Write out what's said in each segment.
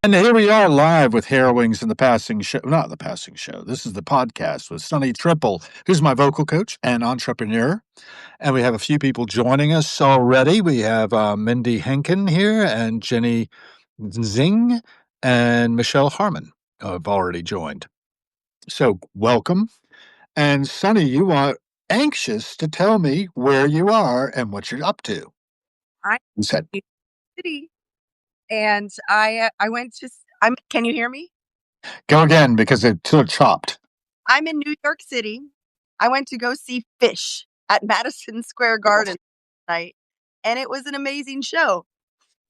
And here we are live with Harrowings in the Passing Show. Not the Passing Show. This is the podcast with Sonny Trippel, who's my vocal coach and entrepreneur. And we have a few people joining us already. We have Mindy Henkin here and Jenny Zing and Michelle Harmon have already joined. So welcome. And Sonny, you are anxious to tell me where you are and what you're up to. I'm You said, in New York City, and I went to. Can you hear me? go again because it's sort of chopped. I'm in New York City. I went to go see Fish at Madison Square Garden tonight, and it was an amazing show.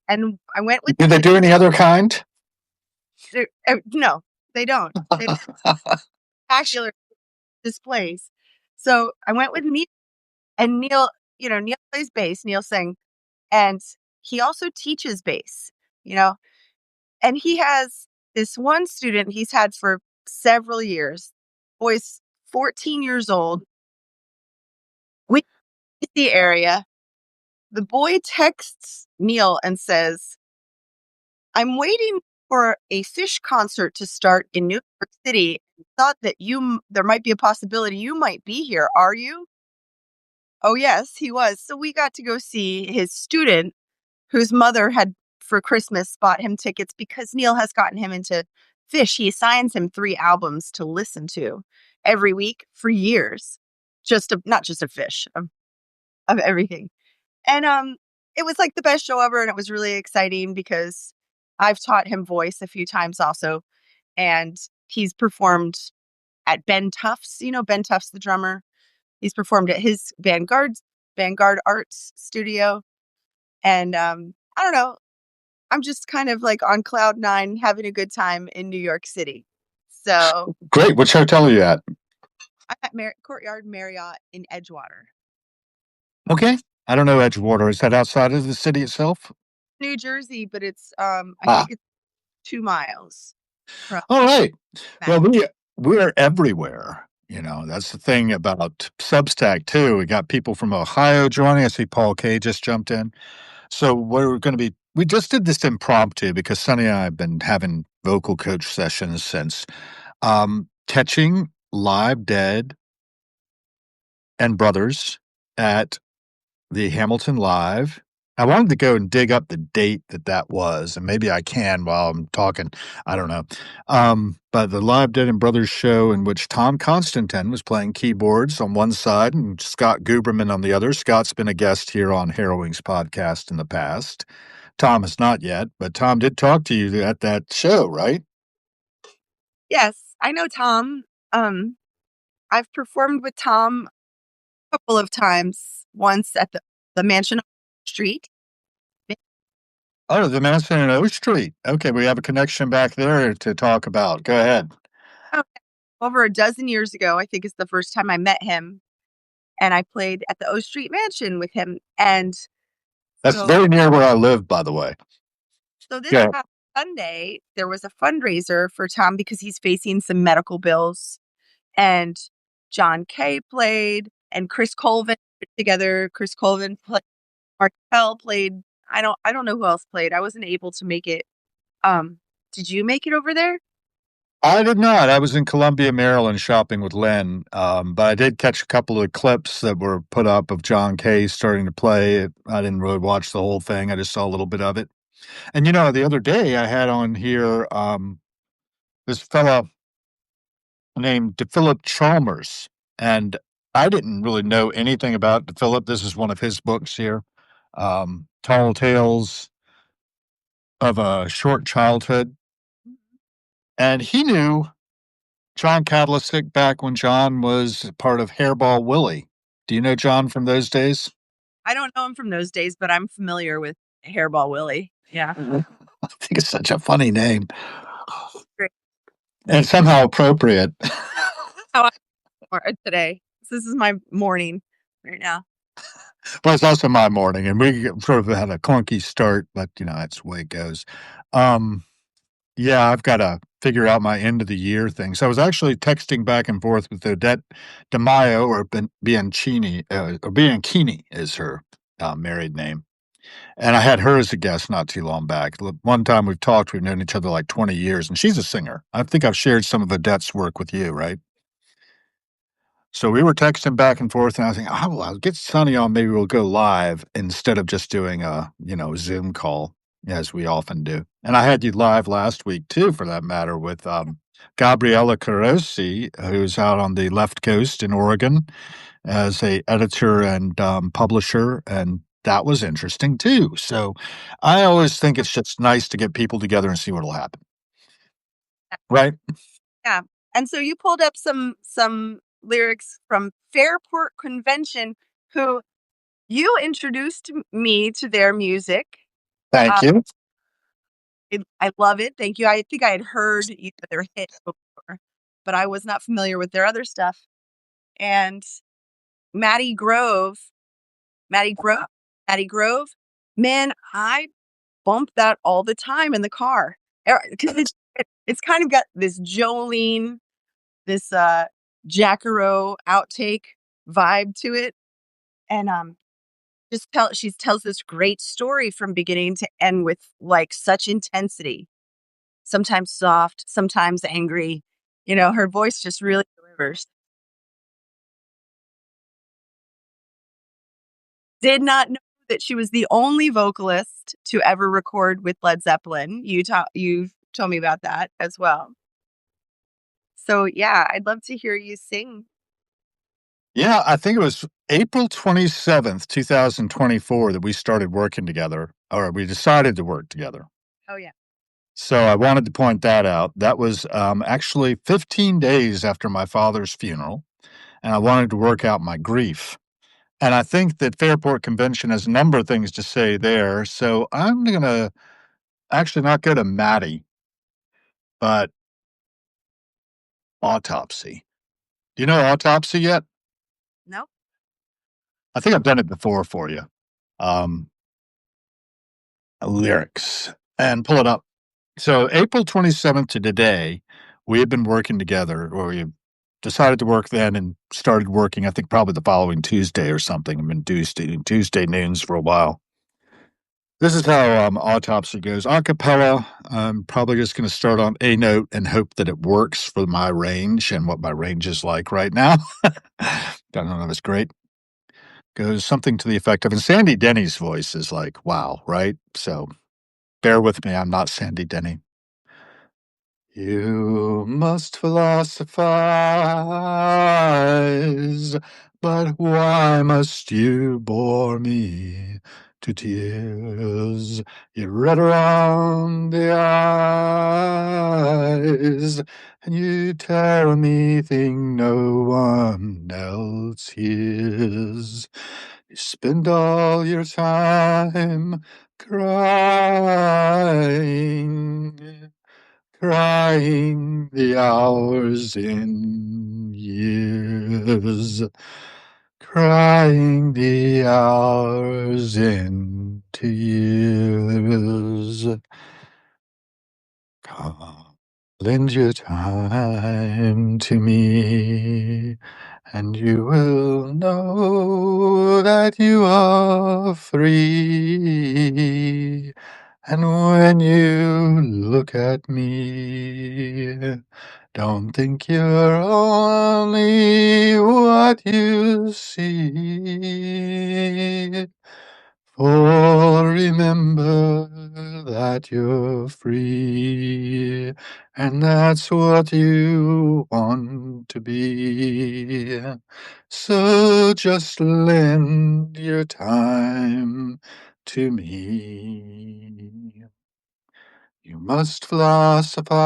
And I went with Did they do any other kind? no, they don't. They don't spectacular displays. So I went with Neil, and Neil, Neil plays bass. Neil sang, and he also teaches bass. And he has this one student he's had for several years. Boy's 14 years old. We hit the area. The boy texts Neil and says, I'm waiting for a Fish concert to start in New York City. Thought that there might be a possibility you might be here. Are you? Oh, yes, he was. So we got to go see his student whose mother had for Christmas bought him tickets because Neil has gotten him into Fish. He assigns him 3 albums to listen to every week for years. Not just of Fish, of everything. And it was like the best show ever, and it was really exciting because I've taught him voice a few times also, and he's performed at Ben Tufts. Ben Tufts, the drummer. He's performed at his Vanguard Arts studio. And I don't know. I'm just kind of like on cloud 9, having a good time in New York City. So Great. Which hotel are you at? I'm at Courtyard Marriott in Edgewater. Okay. I don't know Edgewater. Is that outside of the city itself? New Jersey, but it's I think it's 2 miles from. All right. Well, we're everywhere. That's the thing about Substack too. We got people from Ohio joining. I see Paul K just jumped in. So we just did this impromptu because Sonny and I have been having vocal coach sessions since catching Live Dead and Brothers at the Hamilton Live. I wanted to go and dig up the date that was, and maybe I can while I'm talking. I don't know. But the Live Dead and Brothers show in which Tom Constantine was playing keyboards on one side and Scott Guberman on the other. Scott's been a guest here on Harrowings podcast in the past. Tom has not yet, but Tom did talk to you at that show, right? Yes, I know Tom. I've performed with Tom a couple of times. Once at the Mansion on O Street. Oh, the Mansion on O Street. Okay, we have a connection back there to talk about. Go ahead. Okay. Over a dozen years ago, I think is the first time I met him, and I played at the O Street Mansion with him. And That's very near where I live, by the way. So this past Sunday, there was a fundraiser for Tom because he's facing some medical bills. And John Kay played, and Chris Colvin put together. Chris Colvin played. Markel played. I don't know who else played. I wasn't able to make it. Did you make it over there? I did not. I was in Columbia, Maryland, shopping with Len. But I did catch a couple of clips that were put up of John Kay starting to play. I didn't really watch the whole thing. I just saw a little bit of it. And the other day I had on here this fella named DePhilip Chalmers, and I didn't really know anything about DePhilip. This is one of his books here, Tall Tales of a Short Childhood. And he knew John Kadlesic back when John was part of Hairball Willie. Do you know John from those days? I don't know him from those days, but I'm familiar with Hairball Willie. Yeah. I think it's such a funny name. Great. And somehow appropriate. How I today. This is my morning right now. Well, it's also my morning, and we sort of had a clunky start, but that's the way it goes. Yeah, I've got to figure out my end of the year thing. So I was actually texting back and forth with Odette DeMaio, or Bianchini, or Bianchini is her married name. And I had her as a guest not too long back. One time we've talked, we've known each other like 20 years, and she's a singer. I think I've shared some of Odette's work with you, right? So we were texting back and forth, and I was thinking, "Oh, well, I'll get Sonny on, maybe we'll go live instead of just doing a, Zoom call as we often do." And I had you live last week too, for that matter, with, Gabriella Carosi, who's out on the left coast in Oregon as a editor and, publisher, and that was interesting too. So I always think it's just nice to get people together and see what'll happen, right? Yeah. And so you pulled up some lyrics from Fairport Convention, who you introduced me to their music. Thank you. I love it. Thank you. I think I had heard their hit before, but I was not familiar with their other stuff. And Maddie Grove, Maddie Grove, Maddie Grove, man, I bump that all the time in the car because it's kind of got this Jolene, this Jacaro outtake vibe to it, and she tells this great story from beginning to end with like such intensity. Sometimes soft, sometimes angry. Her voice just really delivers. Did not know that she was the only vocalist to ever record with Led Zeppelin. You told me about that as well. So yeah, I'd love to hear you sing. Yeah, I think it was April 27th, 2024 that we started working together, or we decided to work together. Oh yeah. So I wanted to point that out. That was, actually 15 days after my father's funeral, and I wanted to work out my grief. And I think that Fairport Convention has a number of things to say there, so I'm gonna actually not go to Maddie, but Autopsy. Do you know Autopsy yet? No? I think I've done it before for you. Um, Lyrics, and pull it up. So April 27th to today, we have been working together, or we decided to work then and started working, I think probably the following Tuesday or something. I've been Tuesday noons for a while. This is how Autopsy goes. A cappella, I'm probably just going to start on A note and hope that it works for my range and what my range is like right now. I don't know if it's great. Goes something to the effect of, and Sandy Denny's voice is like, wow, right? So bear with me, I'm not Sandy Denny. You must philosophize, but why must you bore me to tears? You red around the eyes, and you tell me thing no one else hears. You spend all your time crying, crying the hours in years, crying the hours into years. Come, lend your time to me, and you will know that you are free. And when you look at me, don't think you're only what you see. For remember that you're free, and that's what you want to be. So just lend your time to me. You must philosophize,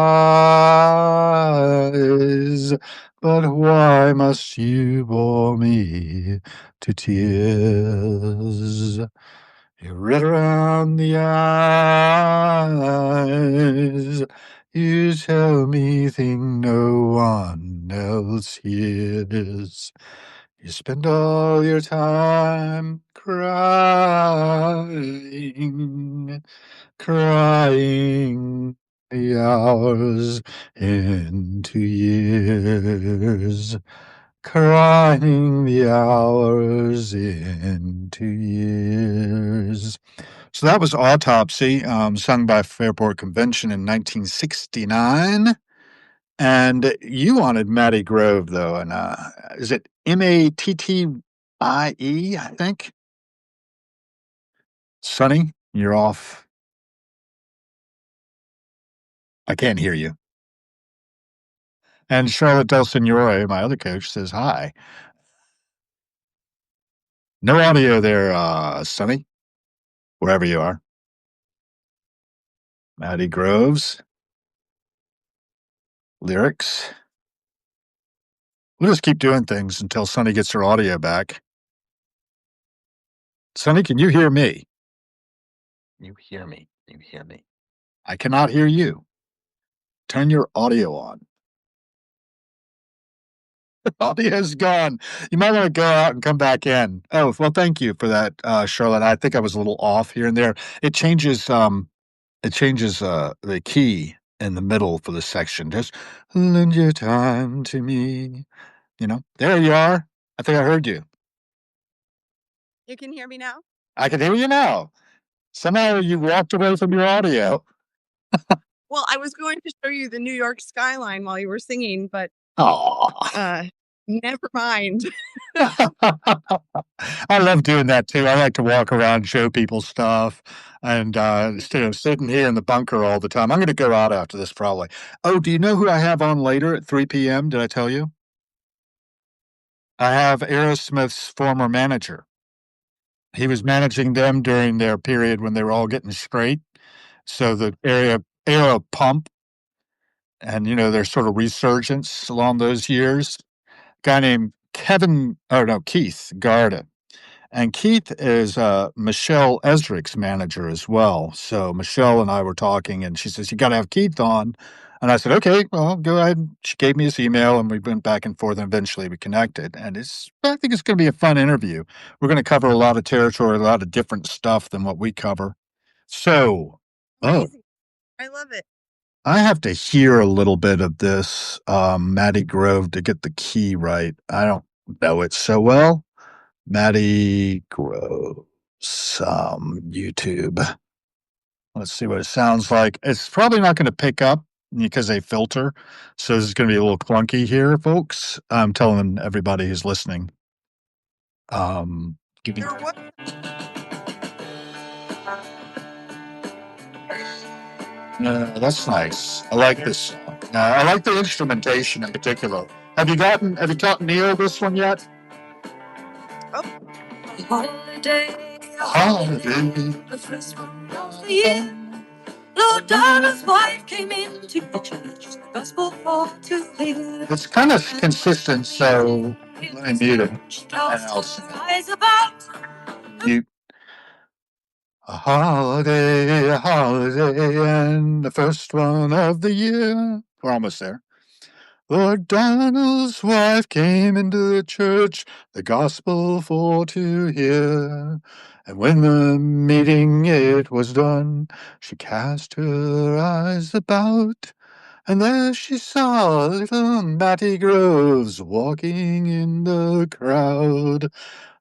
but why must you bore me to tears? You red around the eyes. You tell me thing no one else hears. You spend all your time crying, crying the hours into years. crying the hours into years. So that was Autopsy, sung by Fairport Convention in 1969. And you wanted Matty Grove, though, and is it Mattie? I think. Sonny, you're off. I can't hear you. And Charlotte Del Signore, my other coach, says hi. No audio there, Sonny, wherever you are. Matty Groves, lyrics. We'll just keep doing things until Sonny gets her audio back. Sonny, can you hear me? You hear me. You hear me. I cannot hear you. Turn your audio on. Audio's gone. You might want to go out and come back in. Oh, well, thank you for that, Charlotte. I think I was a little off here and there. It changes the key in the middle for the section. Just lend your time to me. There you are. I think I heard you. You can hear me now? I can hear you now. Somehow you walked away from your audio. Well, I was going to show you the New York skyline while you were singing, but Oh. never mind. I love doing that too. I like to walk around, show people stuff, and instead of sitting here in the bunker all the time. I'm going to go out after this probably. Oh, do you know who I have on later at 3 p.m.? Did I tell you? I have Aerosmith's former manager. He was managing them during their period when they were all getting straight. So the era pump and their sort of resurgence along those years. Guy named Keith Garda. And Keith is Michelle Esrick's manager as well. So Michelle and I were talking, and she says, "You got to have Keith on." And I said, "Okay, well, go ahead." She gave me his email, and we went back and forth, and eventually we connected. And I think it's going to be a fun interview. We're going to cover a lot of territory, a lot of different stuff than what we cover. So, Amazing. I love it. I have to hear a little bit of this Matty Grove to get the key right. I don't know it so well. Matty Groves, YouTube. Let's see what it sounds like. It's probably not going to pick up because they filter, so this is going to be a little clunky here, folks. I'm telling everybody who's listening. Give me. That's nice. I like this song. I like the instrumentation in particular. Have you taught Neil this one yet? Oh. Holiday. The first one of the year. Lord Donald's wife came into the church, the gospel for to hear. It's kind of consistent, so let me mute it. Mute. A holiday, and the first one of the year. We're almost there. Lord Donald's wife came into the church, the gospel for to hear. And when the meeting it was done, she cast her eyes about, and there she saw little Matty Groves walking in the crowd.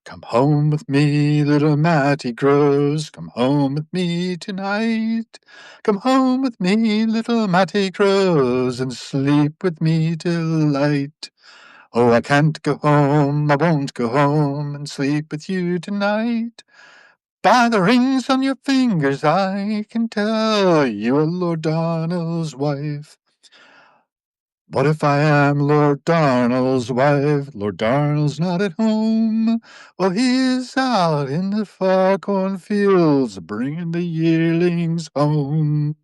Come home with me, little Matty Groves, come home with me tonight. Come home with me, little Matty Groves, and sleep with me till light. Oh, I can't go home, I won't go home and sleep with you tonight. By the rings on your fingers, I can tell you are Lord Darnell's wife. What if I am Lord Darnell's wife? Lord Darnell's not at home. Well, he's out in the far cornfields, bringing the yearlings home.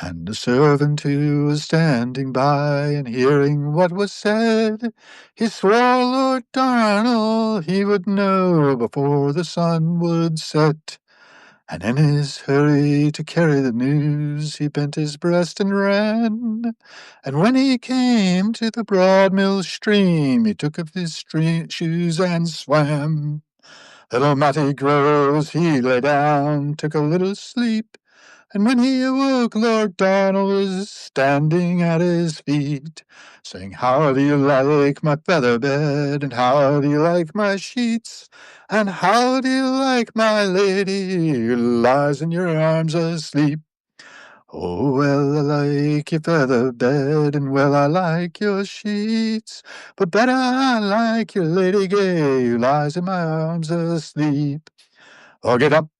And the servant who was standing by and hearing what was said, he swore Lord Darnell he would know before the sun would set. And in his hurry to carry the news, he bent his breast and ran. And when he came to the broad mill stream, he took off his shoes and swam. Little Matty Groves, he lay down, took a little sleep. And when he awoke, Lord Donald was standing at his feet, saying, "How do you like my feather bed? And how do you like my sheets? And how do you like my lady who lies in your arms asleep? Oh, well, I like your feather bed, and well, I like your sheets, but better I like your lady gay who lies in my arms asleep." "Oh, get up,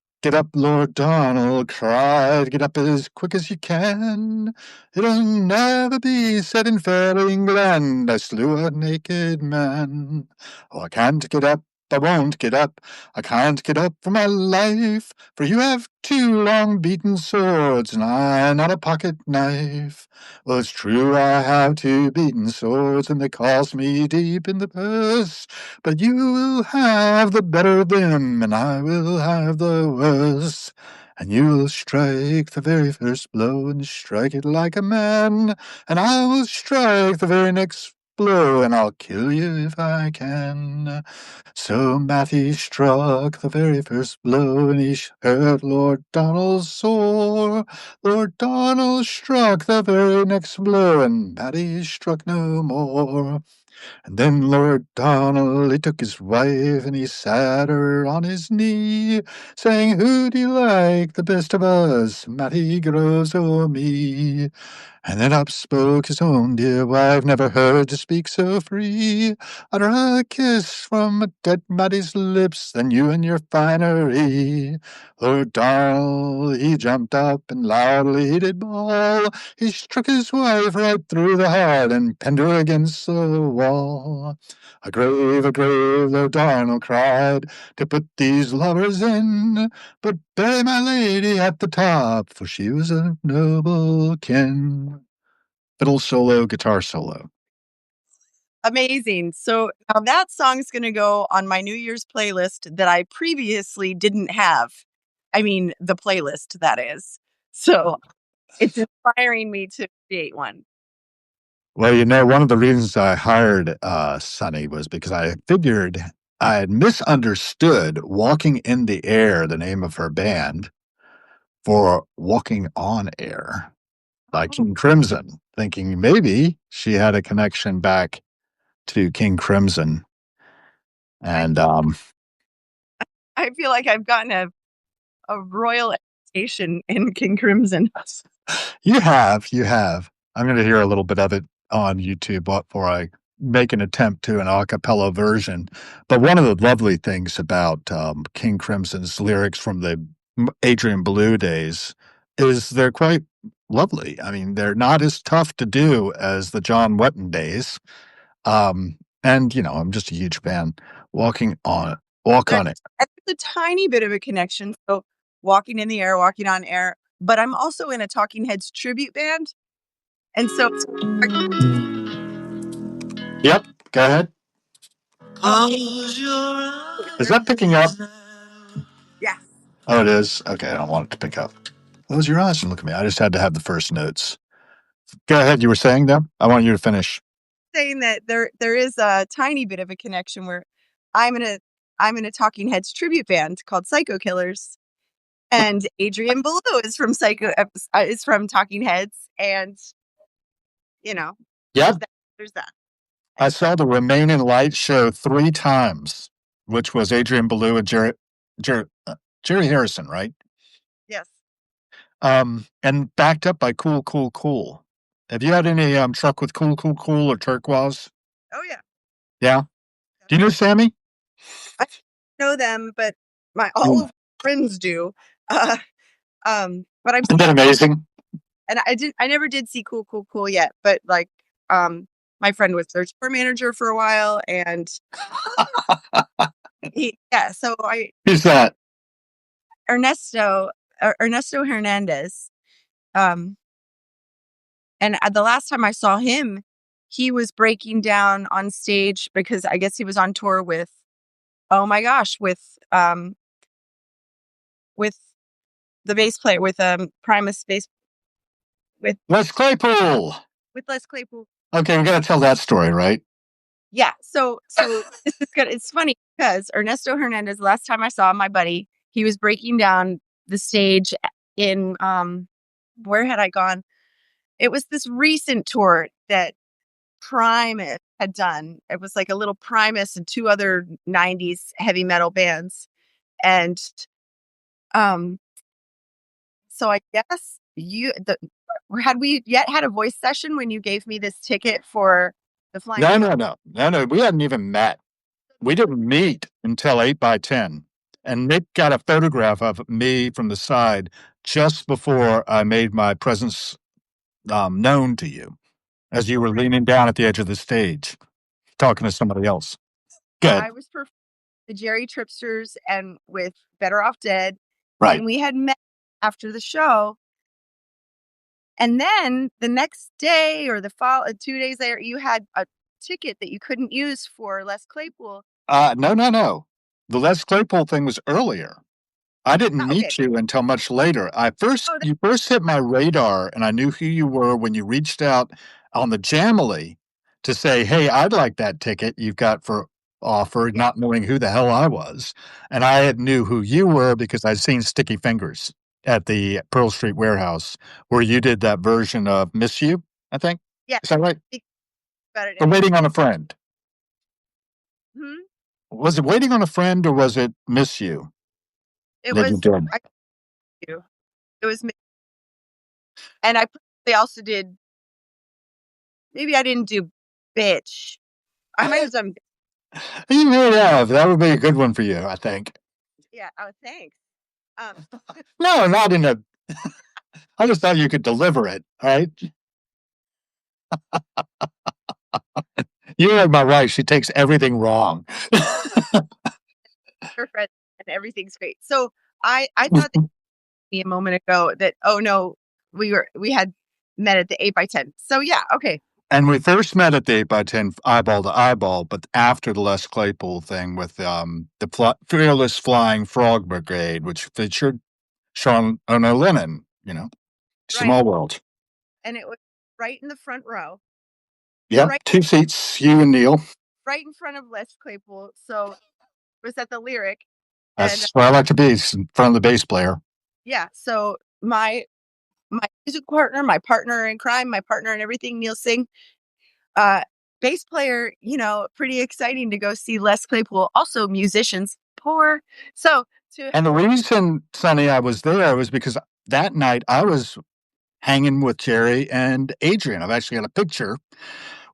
Lord Donald cried, "get up as quick as you can. It'll never be said in fair England I slew a naked man. Oh, I can't get up, I won't get up, I can't get up for my life, for you have two long beaten swords, and I not a pocket knife. Well, it's true I have two beaten swords, and they cost me deep in the purse, but you will have the better of them, and I will have the worse. And you will strike the very first blow, and strike it like a man, and I will strike the very next blow, and I'll kill you if I can." So Matthew struck the very first blow, and he hurt Lord Donald sore. Lord Donald struck the very next blow, and Matty struck no more. And then Lord Donald, he took his wife, and he sat her on his knee, saying, "Who do you like the best of us, Matty Groves or me?" And then up spoke his own dear wife, never heard to speak so free. "I'd rather a kiss from a dead Matty's lips than you and your finery." Lord Donald, he jumped up and loudly he did bawl. He struck his wife right through the heart and pinned her against the wall. A grave, Lord Donald cried, to put these lovers in, but bury my lady at the top, for she was of noble kin. Fiddle solo, guitar solo. Amazing. So now that song's going to go on my New Year's playlist that I previously didn't have. I mean, the playlist, that is. So it's inspiring me to create one. Well, you know, one of the reasons I hired Sonny was because I figured I had misunderstood Walking in the Air, the name of her band, for Walking on Air, like King Crimson, thinking maybe she had a connection back to King Crimson. And I feel like I've gotten a royal education in King Crimson. you have. I'm going to hear a little bit of it on YouTube before I make an attempt to an a cappella version. But one of the lovely things about King Crimson's lyrics from the Adrian Belew days is they're quite lovely. I mean, they're not as tough to do as the John Wetton days. And, you know, I'm just a huge fan. Walk on it. There's a tiny bit of a connection. So walking in the air, walking on air. But I'm also in a Talking Heads tribute band. And so Yep, go ahead. Close your eyes. Is that picking up? yes. Oh, it is? Okay, I don't want it to pick up. Close your eyes and look at me. I just had to have the first notes. Go ahead. You were saying them? I want you to finish. Saying that there is a tiny bit of a connection where I'm in a Talking Heads tribute band called Psycho Killers, and Adrian Belew is from Talking Heads, and you know, Yep. there's that. I saw the Remain in Light show 3 times, which was Adrian Belew and Jerry Harrison, right? Yes. And backed up by Cool, Cool, Cool. Have you had any truck with Cool, Cool, Cool or Turquoise? Oh yeah. Yeah. Do you know Sammy? I know them, but all of my friends do. But I'm Isn't that amazing? and I never did see Cool Cool Cool yet, but like my friend was their tour manager for a while, and so Who's that? Ernesto Hernandez. And the last time I saw him, he was breaking down on stage because I guess he was on tour with, oh my gosh, with the bass player, with Primus bass, with Les Claypool. Les Claypool. Okay, we got to tell that story, right? Yeah. So this is good. It's funny because Ernesto Hernandez, last time I saw my buddy, he was breaking down the stage in where had I gone? It was this recent tour that Primus had done. It was like a little Primus and two other 90s heavy metal bands. And um so I guess had we yet had a voice session when you gave me this ticket for the Flying No, Frog? no, no, no, no. We hadn't even met. We didn't meet until 8x10. And Nick got a photograph of me from the side just before I made my presence known to you as you were leaning down at the edge of the stage talking to somebody else. Good. I was performing the Jerry Tripsters and with Better Off Dead, Right. and we had met after the show. And then the next day or the 2 days later, you had a ticket that you couldn't use for Les Claypool. No, no, no. The Les Claypool thing was earlier. I didn't Okay. meet you until much later. You first hit my radar, and I knew who you were when you reached out on the Jamily to say, "Hey, I'd like that ticket you've got for offer," Yeah. not knowing who the hell I was. And I had knew who you were because I'd seen Sticky Fingers at the Pearl Street Warehouse, where you did that version of "Miss You," I think. Yeah. Is that right? About it. The Waiting on a Friend. Hmm? Was it Waiting on a Friend or was it "Miss You" It that you was did? it was me. And they also did, maybe I didn't do Bitch. I might have done, You may have. That would be a good one for you, I think. yeah. Oh, thanks. No, not in a. I just thought you could deliver it, right? You heard my wife. She takes everything wrong. Your friend and everything's great. So I thought that a moment ago that, oh no, we had met at the 8x10. So yeah, okay. And we first met at the 8x10 eyeball to eyeball, but after the Les Claypool thing with the Fearless Flying Frog Brigade, which featured Sean Ono Lennon, Right. Small World. And it was right in the front row. Yep, Right, 2 seats, you and Neil. right in front of Les Claypool. So it was at the Lyric. And That's where I like to be, in front of the bass player. yeah, so my music partner, my partner in crime, my partner in everything, Neil Singh, bass player, pretty exciting to go see Les Claypool. Also musicians, poor. So And the reason, Sonny, I was there was because that night I was hanging with Jerry and Adrian. I've actually got a picture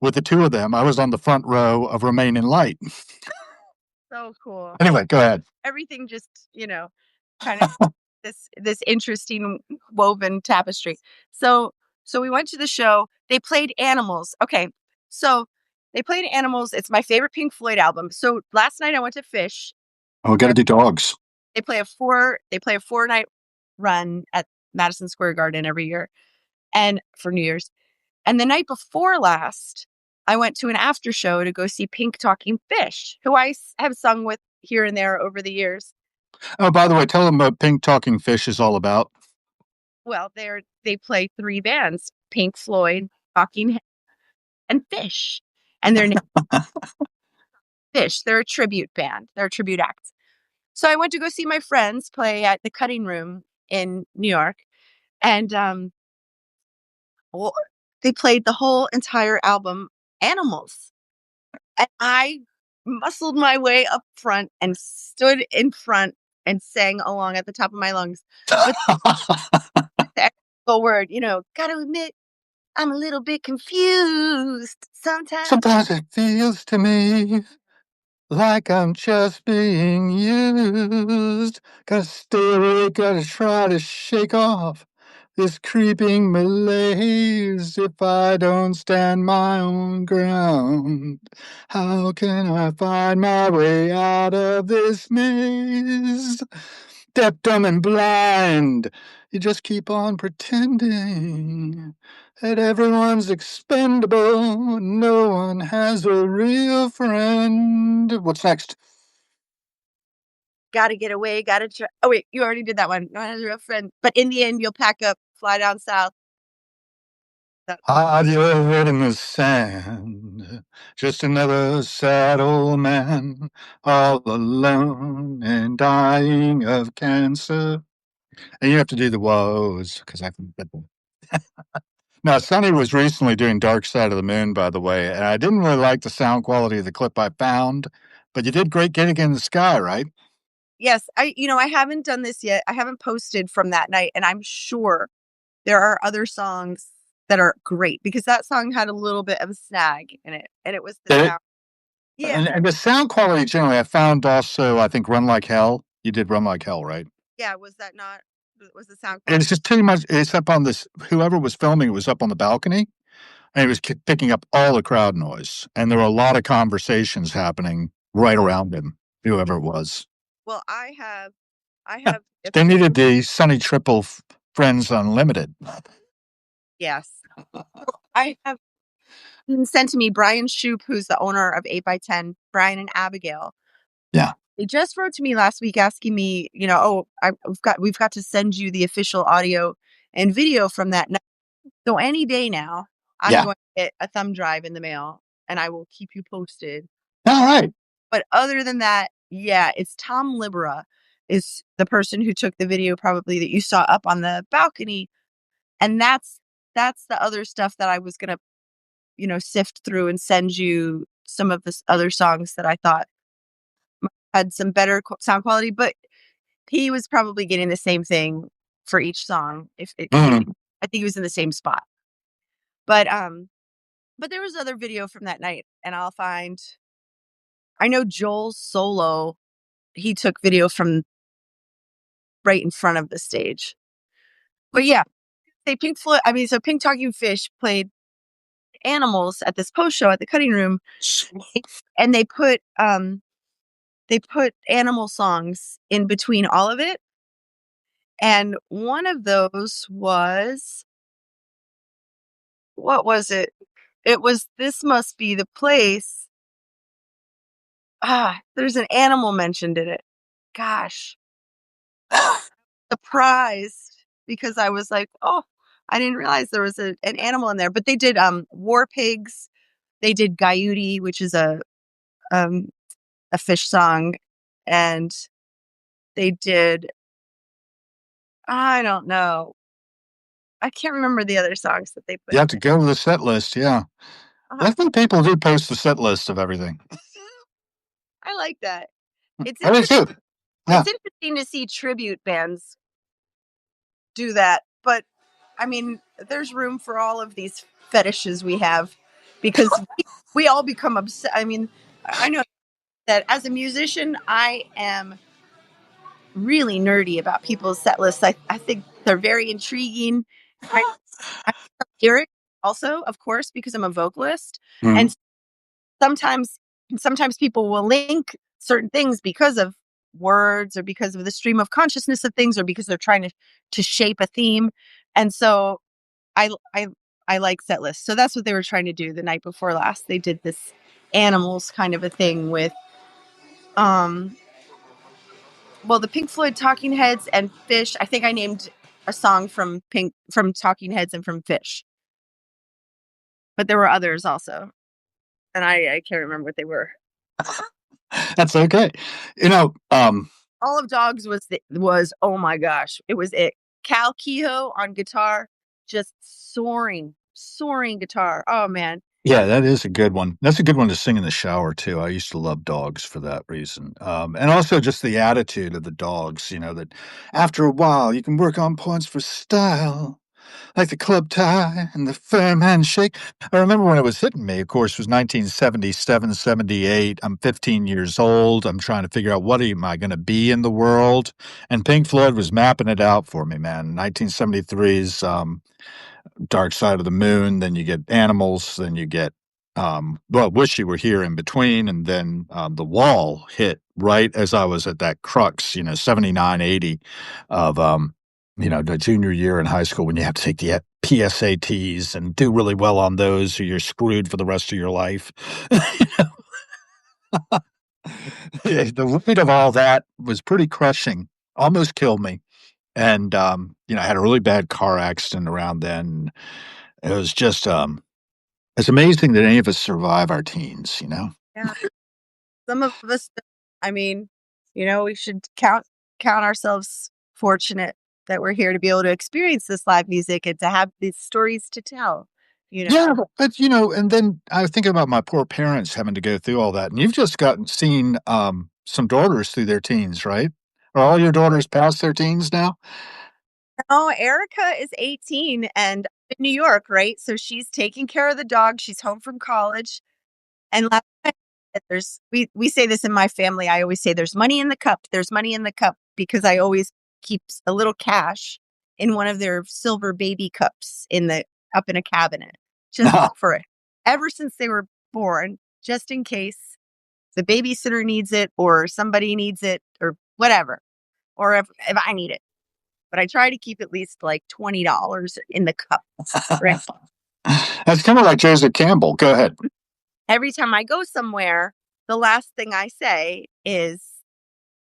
with the two of them. I was on the front row of Remain in Light. so cool. Anyway, go ahead. Everything just, kind of this interesting woven tapestry. So we went to the show. They played Animals. Okay. So they played Animals. It's my favorite Pink Floyd album. So last night I went to Fish. Oh, we got to do dogs. They play a 4-night run at Madison Square Garden every year and for New Year's. And the night before last, I went to an after show to go see Pink Talking Fish, who I have sung with here and there over the years. Oh, by the way, tell them what Pink Talking Fish is all about. Well, they play 3 bands: Pink Floyd, Talking Heads, and Fish. And they're named Fish. They're a tribute band. They're a tribute act. So I went to go see my friends play at the Cutting Room in New York. And well, they played the whole entire album, Animals. And I muscled my way up front and stood in front and sang along at the top of my lungs with the actual word, gotta admit, I'm a little bit confused sometimes. Sometimes it feels to me like I'm just being used. Gotta stay awake, gotta try to shake off this creeping malaise. If I don't stand my own ground, how can I find my way out of this maze? Deaf, dumb, and blind, you just keep on pretending that everyone's expendable. No one has a real friend. What's next? Gotta get away, gotta try. Oh, wait, you already did that one. No one has a real friend. But in the end, you'll pack up, fly down south. Hide your head in the sand. Just another sad old man, all alone and dying of cancer. And you have to do the woes because I can get them. Now, Sonny was recently doing Dark Side of the Moon, by the way, and I didn't really like the sound quality of the clip I found, but you did great getting in the sky, right? Yes, I haven't done this yet. I haven't posted from that night, and I'm sure there are other songs that are great because that song had a little bit of a snag in it, and it was the Did it? sound. Yeah, And the sound quality generally, I found also, I think, Run Like Hell. You did Run Like Hell, right? yeah. Was that not? Was the sound And it's quality? just pretty much, it's up on this, whoever was filming it was up on the balcony, and he was picking up all the crowd noise. And there were a lot of conversations happening right around him, whoever it was. Well, I have a They few. needed the Sonny Trippel Friends Unlimited. Yes, I have been sent to me Brian Shoup, who's the owner of 8x10. Brian and Abigail. Yeah. They just wrote to me last week asking me, oh, we've got to send you the official audio and video from that night. So any day now, I'm Yeah. going to get a thumb drive in the mail, and I will keep you posted. All right. But other than that, yeah, it's Tom Libera is the person who took the video probably that you saw up on the balcony, and that's the other stuff that I was gonna, sift through and send you some of the other songs that I thought had some better sound quality, but he was probably getting the same thing for each song because Mhm. I think he was in the same spot. But there was other video from that night, and I know Joel's solo, he took video from right in front of the stage. But yeah, so Pink Talking Fish played Animals at this post show at the Cutting Room, and they put animal songs in between all of it. And one of those was, what was it? It was This Must Be the Place. There's an animal mentioned in it. Gosh, surprised because I was like, "Oh, I didn't realize there was an animal in there." But they did War Pigs. They did Gaiuti, which is um a fish song, and they did, I don't know. I can't remember the other songs that they put You in have to go to the set list, yeah. there. I think people do post the set list of everything. I like that. It's I do interesting. too. Yeah. It's interesting to see tribute bands do that, but I mean, there's room for all of these fetishes we have because we all become obsessed. I mean, I know that as a musician, I am really nerdy about people's set lists. I think they're very intriguing. I hear it also, of course, because I'm a vocalist. Mhm. And sometimes sometimes people will link certain things because of words or because of the stream of consciousness of things or because they're trying to shape a theme. And so I I I like set lists. So that's what they were trying to do the night before last. They did this animals kind of a thing with um the Pink Floyd Talking Heads and Fish. I think I named a song from Talking Heads and from Fish. But there were others also. And I can't remember what they were. That's okay. You know, All of Dogs was, oh my gosh, it was it. Cal Kehoe on guitar, just soaring guitar. Oh man. yeah, that is a good one. That's a good one to sing in the shower too. I used to love Dogs for that reason. And also just the attitude of the Dogs, that after a while you can work on points for style, like the club tie and the firm handshake. I remember when it was hitting me, of course, it was 1977, 78. I'm 15 years old. I'm trying to figure out what am I going to be in the world. And Pink Floyd was mapping it out for me, man. 1973's Dark Side of the Moon, then you get Animals, then you get Wish You Were Here in between, and then The Wall hit right as I was at that crux, 79, 80 of the junior year in high school when you have to take the PSATs and do really well on those or you're screwed for the rest of your life. The weight of all that was pretty crushing, almost killed me. And I had a really bad car accident around then. It was just it's amazing that any of us survive our teens. Yeah. Some of us, I mean, we should count ourselves fortunate. that we're here to be able to experience this live music and to have these stories to tell, you know? Yeah, but, and then I was thinking about my poor parents having to go through all that, and you've just seen, some daughters through their teens, right? Are all your daughters past their teens now? Oh, Erica is 18 and in New York, right? So she's taking care of the dog. She's home from college. And last night, we say this in my family. I always say there's money in the cup. There's money in the cup because I always keep a little cash in one of their silver baby cups up in a cabinet just for it. Ever since they were born, just in case the babysitter needs it or somebody needs it or whatever, or if I need it. But I try to keep at least like $20 in the cup, right? That's kinda like Joseph Campbell. Go ahead. Every time I go somewhere, the last thing I say is,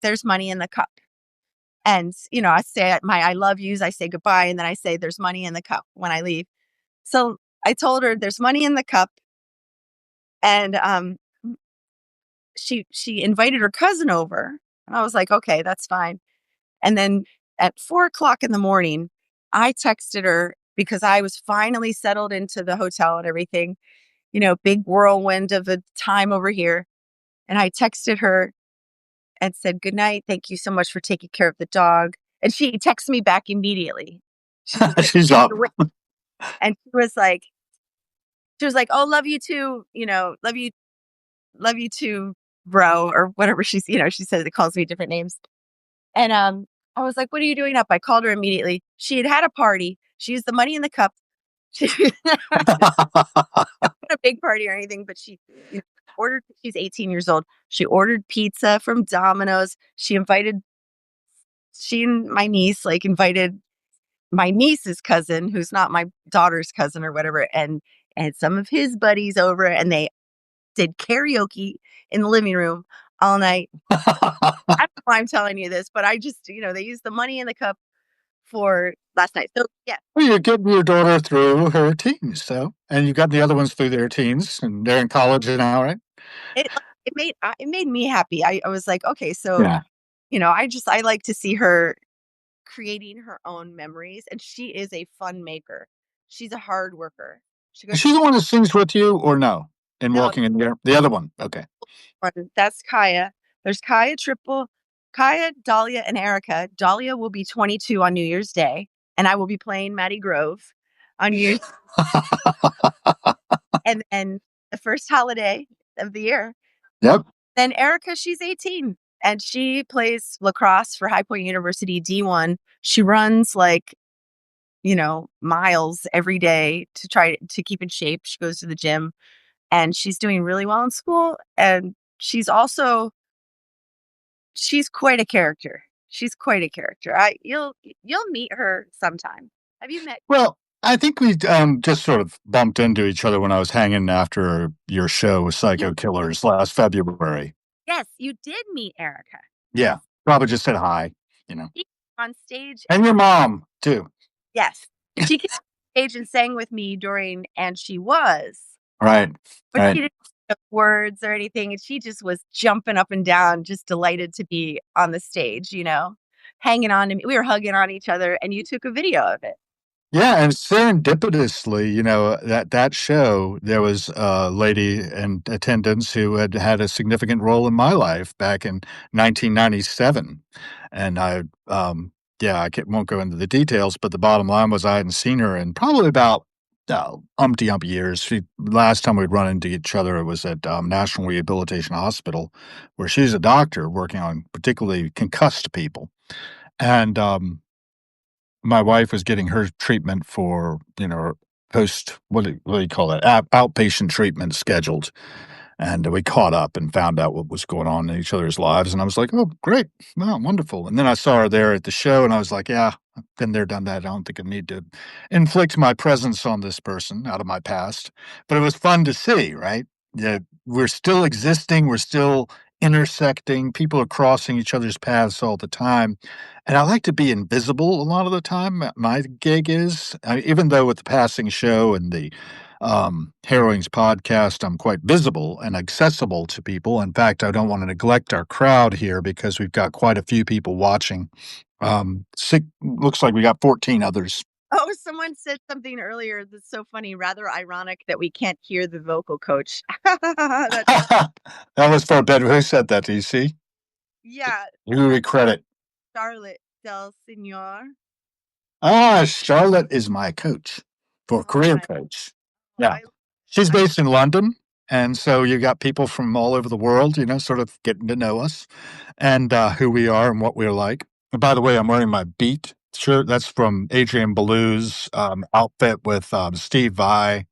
"There's money in the cup." And, I say my I love yous, I say goodbye, and then I say, "There's money in the cup" when I leave. So I told her, "There's money in the cup." And she invited her cousin over. And I was like, "Okay, that's fine." And then at 4 o'clock in the morning, I texted her because I was finally settled into the hotel and everything, big whirlwind of a time over here. And I texted her and said, "Good night. Thank you so much for taking care of the dog." And she texted me back immediately. She's like, She's up. and she was like, "Oh, love you too. Love you too, bro," or whatever she says it calls me different names. And I was like, "What are you doing up?" I called her immediately. She had a party. She used the money in the cup. She not a big party or anything, but ordered. She's 18 years old. She ordered pizza from Domino's. She and my niece invited my niece's cousin, who's not my daughter's cousin or whatever, and some of his buddies over, and they did karaoke in the living room all night. I don't know why I'm telling you this, but I just, they used the money in the cup for last night. So yeah, Well, you're getting your daughter through her teens, and you got the other ones through their teens, and they're in college now, right? it it made me happy. I was like, okay, so Yeah. I like to see her creating her own memories, and she is a fun maker. She's a hard worker. She Is goes, she the one that sings with you or no? In no, Walking in the Air? The other one, okay. that's Kaya. There's Kaya, Trippel, Kaya, Dahlia, and Erica. Dahlia will be 22 on New Year's Day, and I will be playing Maddie Grove on New Year's. And then the first holiday of the year. Yep. Then Erica, she's 18 and she plays lacrosse for High Point University D1. She runs miles every day to try to keep in shape. She goes to the gym and she's doing really well in school. And she's quite a character. She's quite a character. You'll meet her sometime. Have you met? Well, I think we, just sort of bumped into each other when I was hanging after your show with Psycho Killers last February. Yes, you did meet Erica. Yeah, probably just said hi. She on stage. And your mom, too. Yes. She came on stage and sang with me and she was. Right, But right. she didn't know words or anything, and she just was jumping up and down, just delighted to be on the stage, hanging on to me. We were hugging on each other, and you took a video of it. Yeah, and serendipitously, that show, there was a lady in attendance who had had a significant role in my life back in 1997, and I won't go into the details, but the bottom line was I hadn't seen her in probably about, umpty years. Last time we'd run into each other, it was at, National Rehabilitation Hospital, where she's a doctor working on particularly concussed people, and, my wife was getting her treatment for, post what do you call that? Outpatient treatment scheduled, and we caught up and found out what was going on in each other's lives, and I was like, "Oh, great. Wow, wonderful." And then I saw her there at the show, and I was like, "Yeah, I've been there, done that. I don't think I need to inflict my presence on this person out of my past." But it was fun to see, right? Yeah, we're still existing, we're still intersecting, people are crossing each other's paths all the time, and I like to be invisible a lot of the time. My gig is, even though with the passing show and the Harrowings podcast, I'm quite visible and accessible to people. In fact, I don't want to neglect our crowd here because we've got quite a few people watching Looks like we got 14 others. Oh, someone said something earlier that's so funny, rather ironic that we can't hear the vocal coach. That's That was for bed. Who said that? Do you see? yeah, Who we credit? Charlotte Del Signor. Charlotte is my coach for Oh career my, coach. oh, Yeah. She's I based in London. And so you got people from all over the world, sort of getting to know us and who we are and what we're like. And by the way, I'm wearing my Beat shirt. That's from Adrian Belew's outfit with Steve Vai,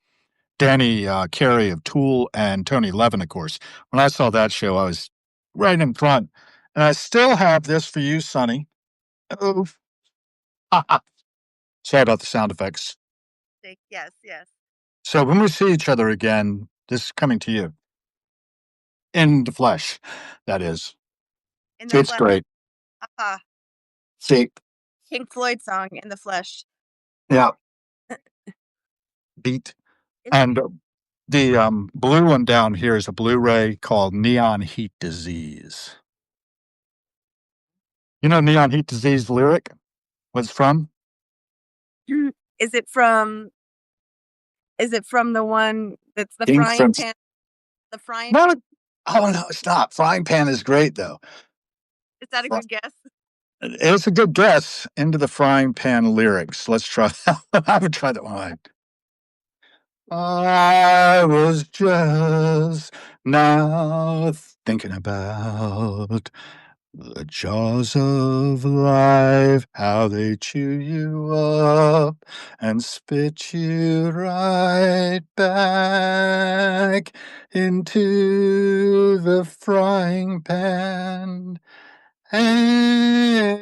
Danny Carey of Tool, and Tony Levin, of course. When I saw that show, I was right in front. And I still have this for you, Sonny. Oh, sorry about the sound effects. think yes, yes. So when we see each other again, this is coming to you in the flesh, that is. In the It's flesh. great. See, Pink Floyd song in the flesh. yeah, Beat. It's And the blue one down here is a Blu-ray called Neon Heat Disease. You know Neon Heat Disease lyric? What it's from? is it from is it from the one that's the King frying from pan? The frying No, oh no, it's not. Frying Pan is great though. is that a Fr- good guess? It's a good guess into the Frying Pan lyrics. Let's try that. I haven't tried that one. I was just now thinking about the jaws of life, how they chew you up and spit you right back into the frying pan. And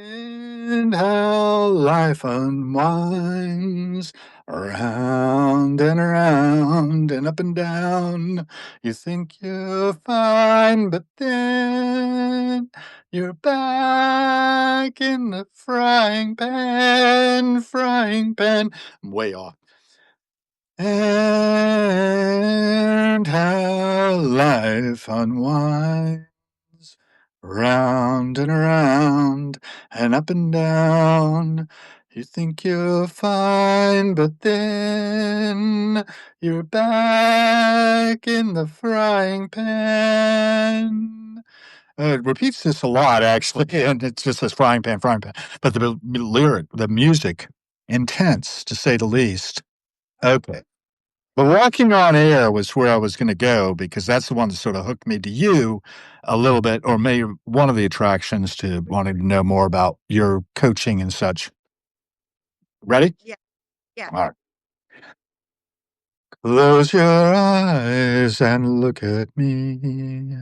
how life unwinds around and around and up and down. You think you're fine, but then you're back in the frying pan, frying pan. I'm way off. And how life unwinds round and around and up and down. You think you're fine, but then you're back in the frying pan. It repeats this a lot, actually, and it's just this frying pan, frying pan. But the lyric, the music, intense to say the least. Okay. But walking on air was where I was gonna go because that's the one that sort of hooked me to you a little bit, or maybe one of the attractions to wanting to know more about your coaching and such. Ready? Yeah, yeah. All right. Close your eyes and look at me.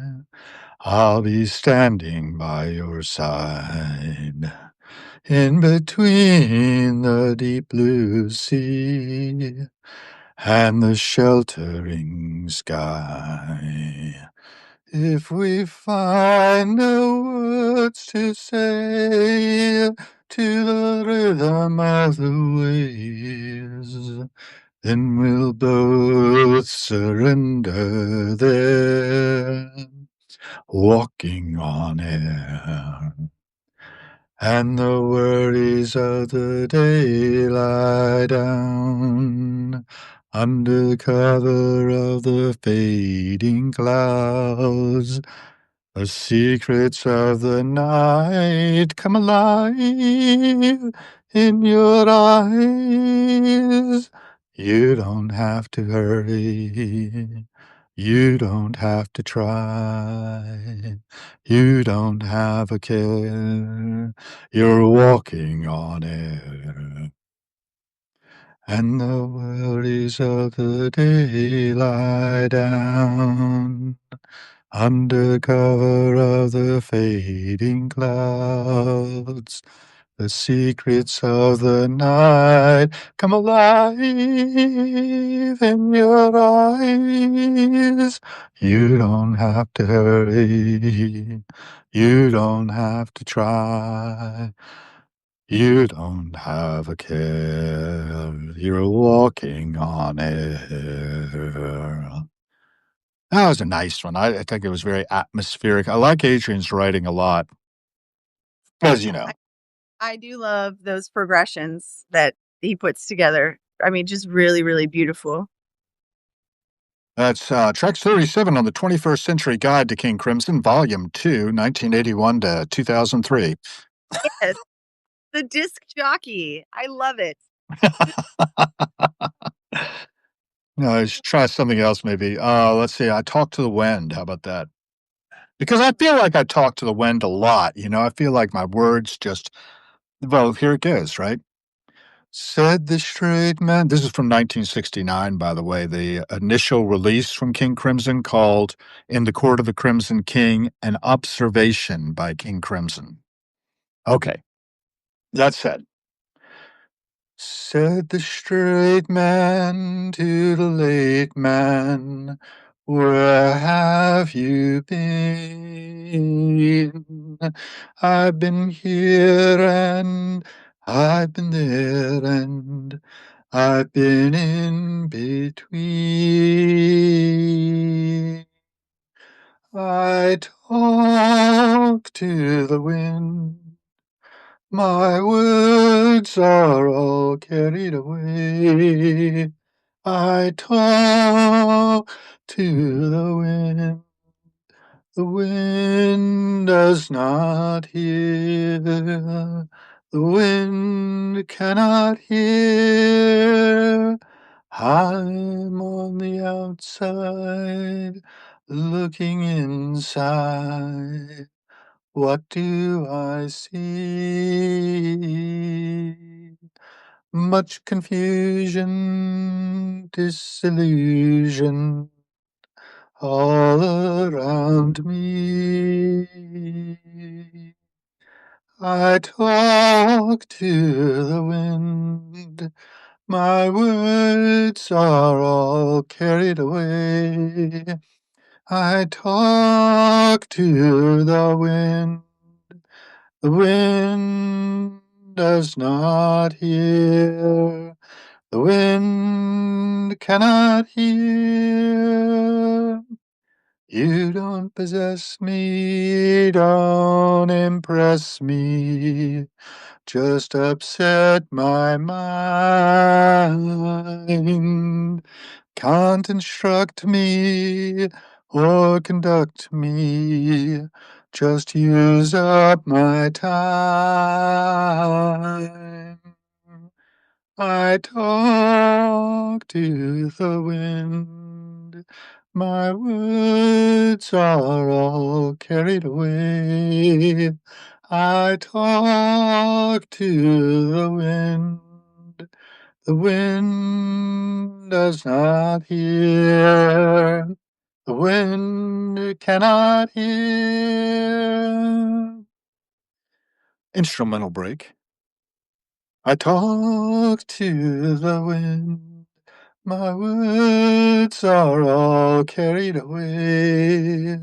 I'll be standing by your side. In between the deep blue sea and the sheltering sky. If we find no words to say to the rhythm of the waves, then we'll both surrender there, walking on air. And the worries of the day lie down under cover of the fading clouds. The secrets of the night come alive in your eyes. You don't have to hurry. You don't have to try. You don't have a care. You're walking on air. And the worries of the day lie down under cover of the fading clouds. The secrets of the night come alive in your eyes. You don't have to hurry. You don't have to try. You don't have a care. You're walking on air. That was a nice one. I think it was very atmospheric. I like Adrian's writing a lot, as you know. I do love those progressions that he puts together. I mean, just really, really beautiful. That's track 37 on the 21st Century Guide to King Crimson, Volume 2, 1981 to 2003. Yes, the disc jockey. I love it. No, I should try something else maybe. Let's see. I talk to the wind. How about that? Because I feel like I talk to the wind a lot. I feel like my words just, well, here it goes, right? Said the straight man. This is from 1969, by the way, the initial release from King Crimson called In the Court of the Crimson King, An Observation by King Crimson. Okay, that said. Said the straight man to the late man, where have you been? I've been here and I've been there and I've been in between. I talk to the wind. My words are all carried away. I talk to the wind. The wind does not hear. The wind cannot hear. I'm on the outside, looking inside. What do I see? Much confusion, disillusion all around me. I talk to the wind. My words are all carried away. I talk to the wind. The wind does not hear. The wind cannot hear. You don't possess me, don't impress me, just upset my mind. Can't instruct me or conduct me, just use up my time. I talk to the wind. My words are all carried away. I talk to the wind. The wind does not hear. The wind cannot hear. Instrumental break. I talk to the wind. My words are all carried away.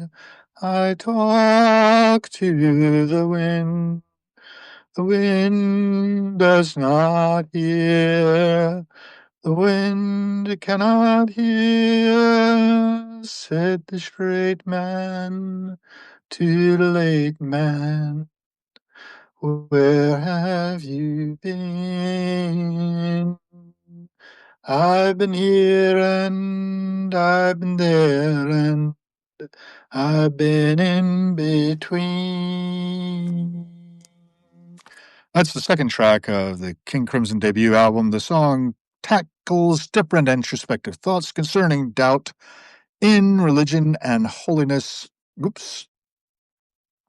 I talk to the wind. The wind does not hear. The wind cannot hear, said the straight man to the late man. Where have you been? I've been here and I've been there and I've been in between. That's the second track of the King Crimson debut album. The song tackles different introspective thoughts concerning doubt in religion and holiness. Oops.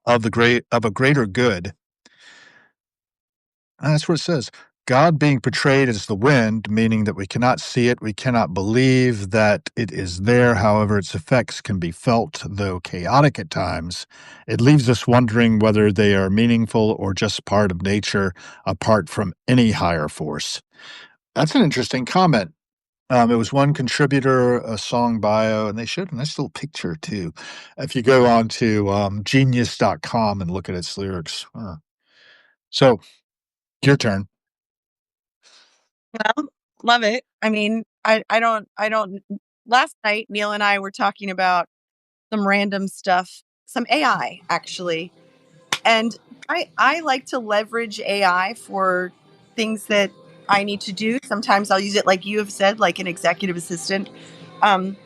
Of a greater good. And that's what it says. God being portrayed as the wind, meaning that we cannot see it, we cannot believe that it is there. However, its effects can be felt, though chaotic at times. It leaves us wondering whether they are meaningful or just part of nature, apart from any higher force. That's an interesting comment. It was one contributor, a song bio, and they showed a nice little picture too. If you go on to genius.com and look at its lyrics. So, your turn. Well, love it. I mean, I don't. Last night, Neil and I were talking about some random stuff, some AI actually, and I like to leverage AI for things that I need to do. Sometimes I'll use it, like you have said, like an executive assistant. Um,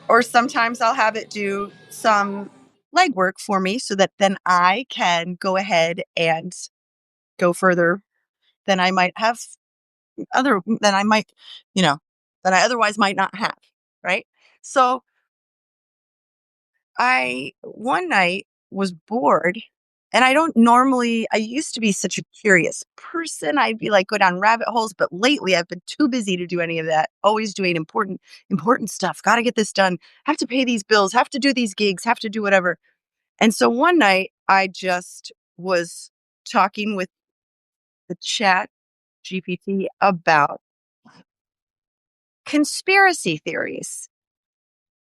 or sometimes I'll have it do some legwork for me so that then I can go ahead and go further than I might have than I might, you know, that I otherwise might not have. Right. So I one night was bored, and I used to be such a curious person. I'd be like go down rabbit holes, but lately I've been too busy to do any of that. Always doing important stuff. Got to get this done. Have to pay these bills, have to do these gigs, have to do whatever. And so one night I just was talking with the chat GPT about conspiracy theories.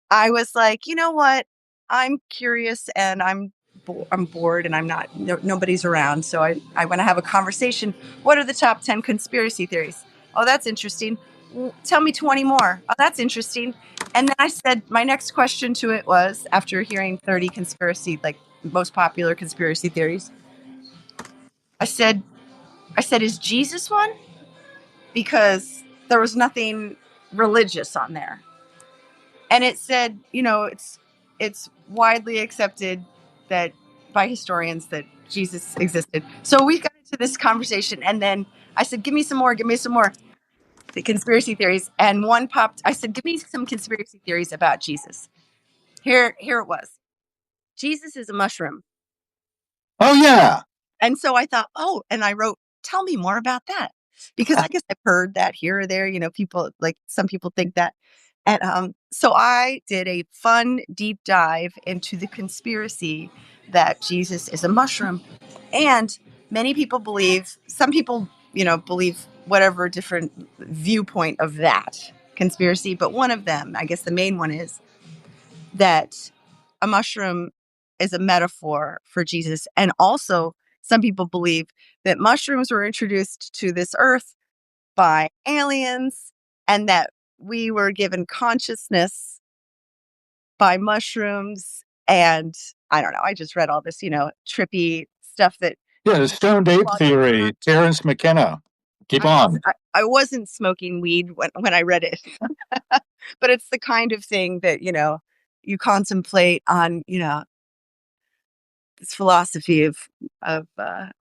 I was like, you know what? I'm curious and I'm bored and nobody's around. So I want to have a conversation. What are the top 10 conspiracy theories? Oh, that's interesting. Tell me 20 more. Oh, that's interesting. And then I said, my next question to it was, after hearing 30 like most popular conspiracy theories, I said, is Jesus one? Because there was nothing religious on there. And it said, it's widely accepted that by historians that Jesus existed. So we got into this conversation, and then I said, give me some more, the conspiracy theories. And one popped. I said, give me some conspiracy theories about Jesus. Here it was. Jesus is a mushroom. Oh, yeah. And so I thought, oh, and I wrote, tell me more about that. Because I guess I've heard that here or there, people, like some people think that. And so I did a fun deep dive into the conspiracy that Jesus is a mushroom. And many people some people, believe whatever different viewpoint of that conspiracy. But one of them, I guess the main one, is that a mushroom is a metaphor for Jesus. And also, some people believe that mushrooms were introduced to this earth by aliens and that we were given consciousness by mushrooms. And I don't know, I just read all this, trippy stuff that. Yeah, the stoned ape theory, Terence McKenna. Keep on. I wasn't smoking weed when I read it, but it's the kind of thing that, you contemplate on, this philosophy of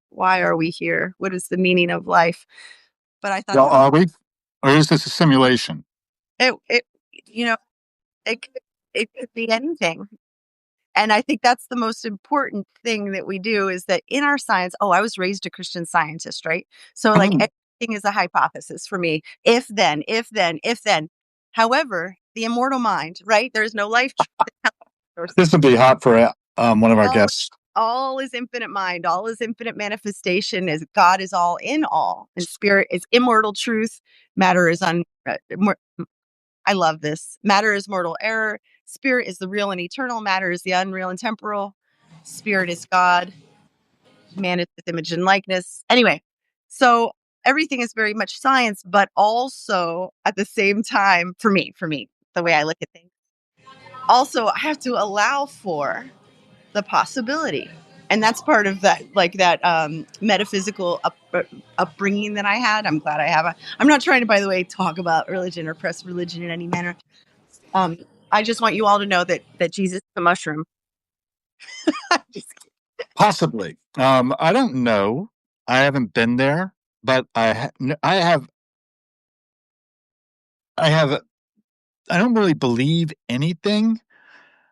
why are we here? What is the meaning of life? But I thought Well, are we? Or is this a simulation? it you know it could be anything. And I think that's the most important thing that we do is that in our science. Oh, I was raised a Christian scientist, right? So like everything is a hypothesis for me. If then, if then, if then. However, the immortal mind, right? There's no life. This would be hot for one of our guests. All is infinite mind, all is infinite manifestation, as God is all in all, and spirit is immortal truth. Matter is I love this. Matter is mortal error. Spirit is the real and eternal. Matter is the unreal and temporal. Spirit is God. Man is with image and likeness. Anyway, so everything is very much science, but also at the same time, for me, the way I look at things, also I have to allow for the possibility. And that's part of that, like that metaphysical upbringing that I had. I'm glad I have. I'm not trying to, by the way, talk about religion or press religion in any manner. I just want you all to know that Jesus is a mushroom. Possibly. I don't know. I haven't been there, but I have. I don't really believe anything.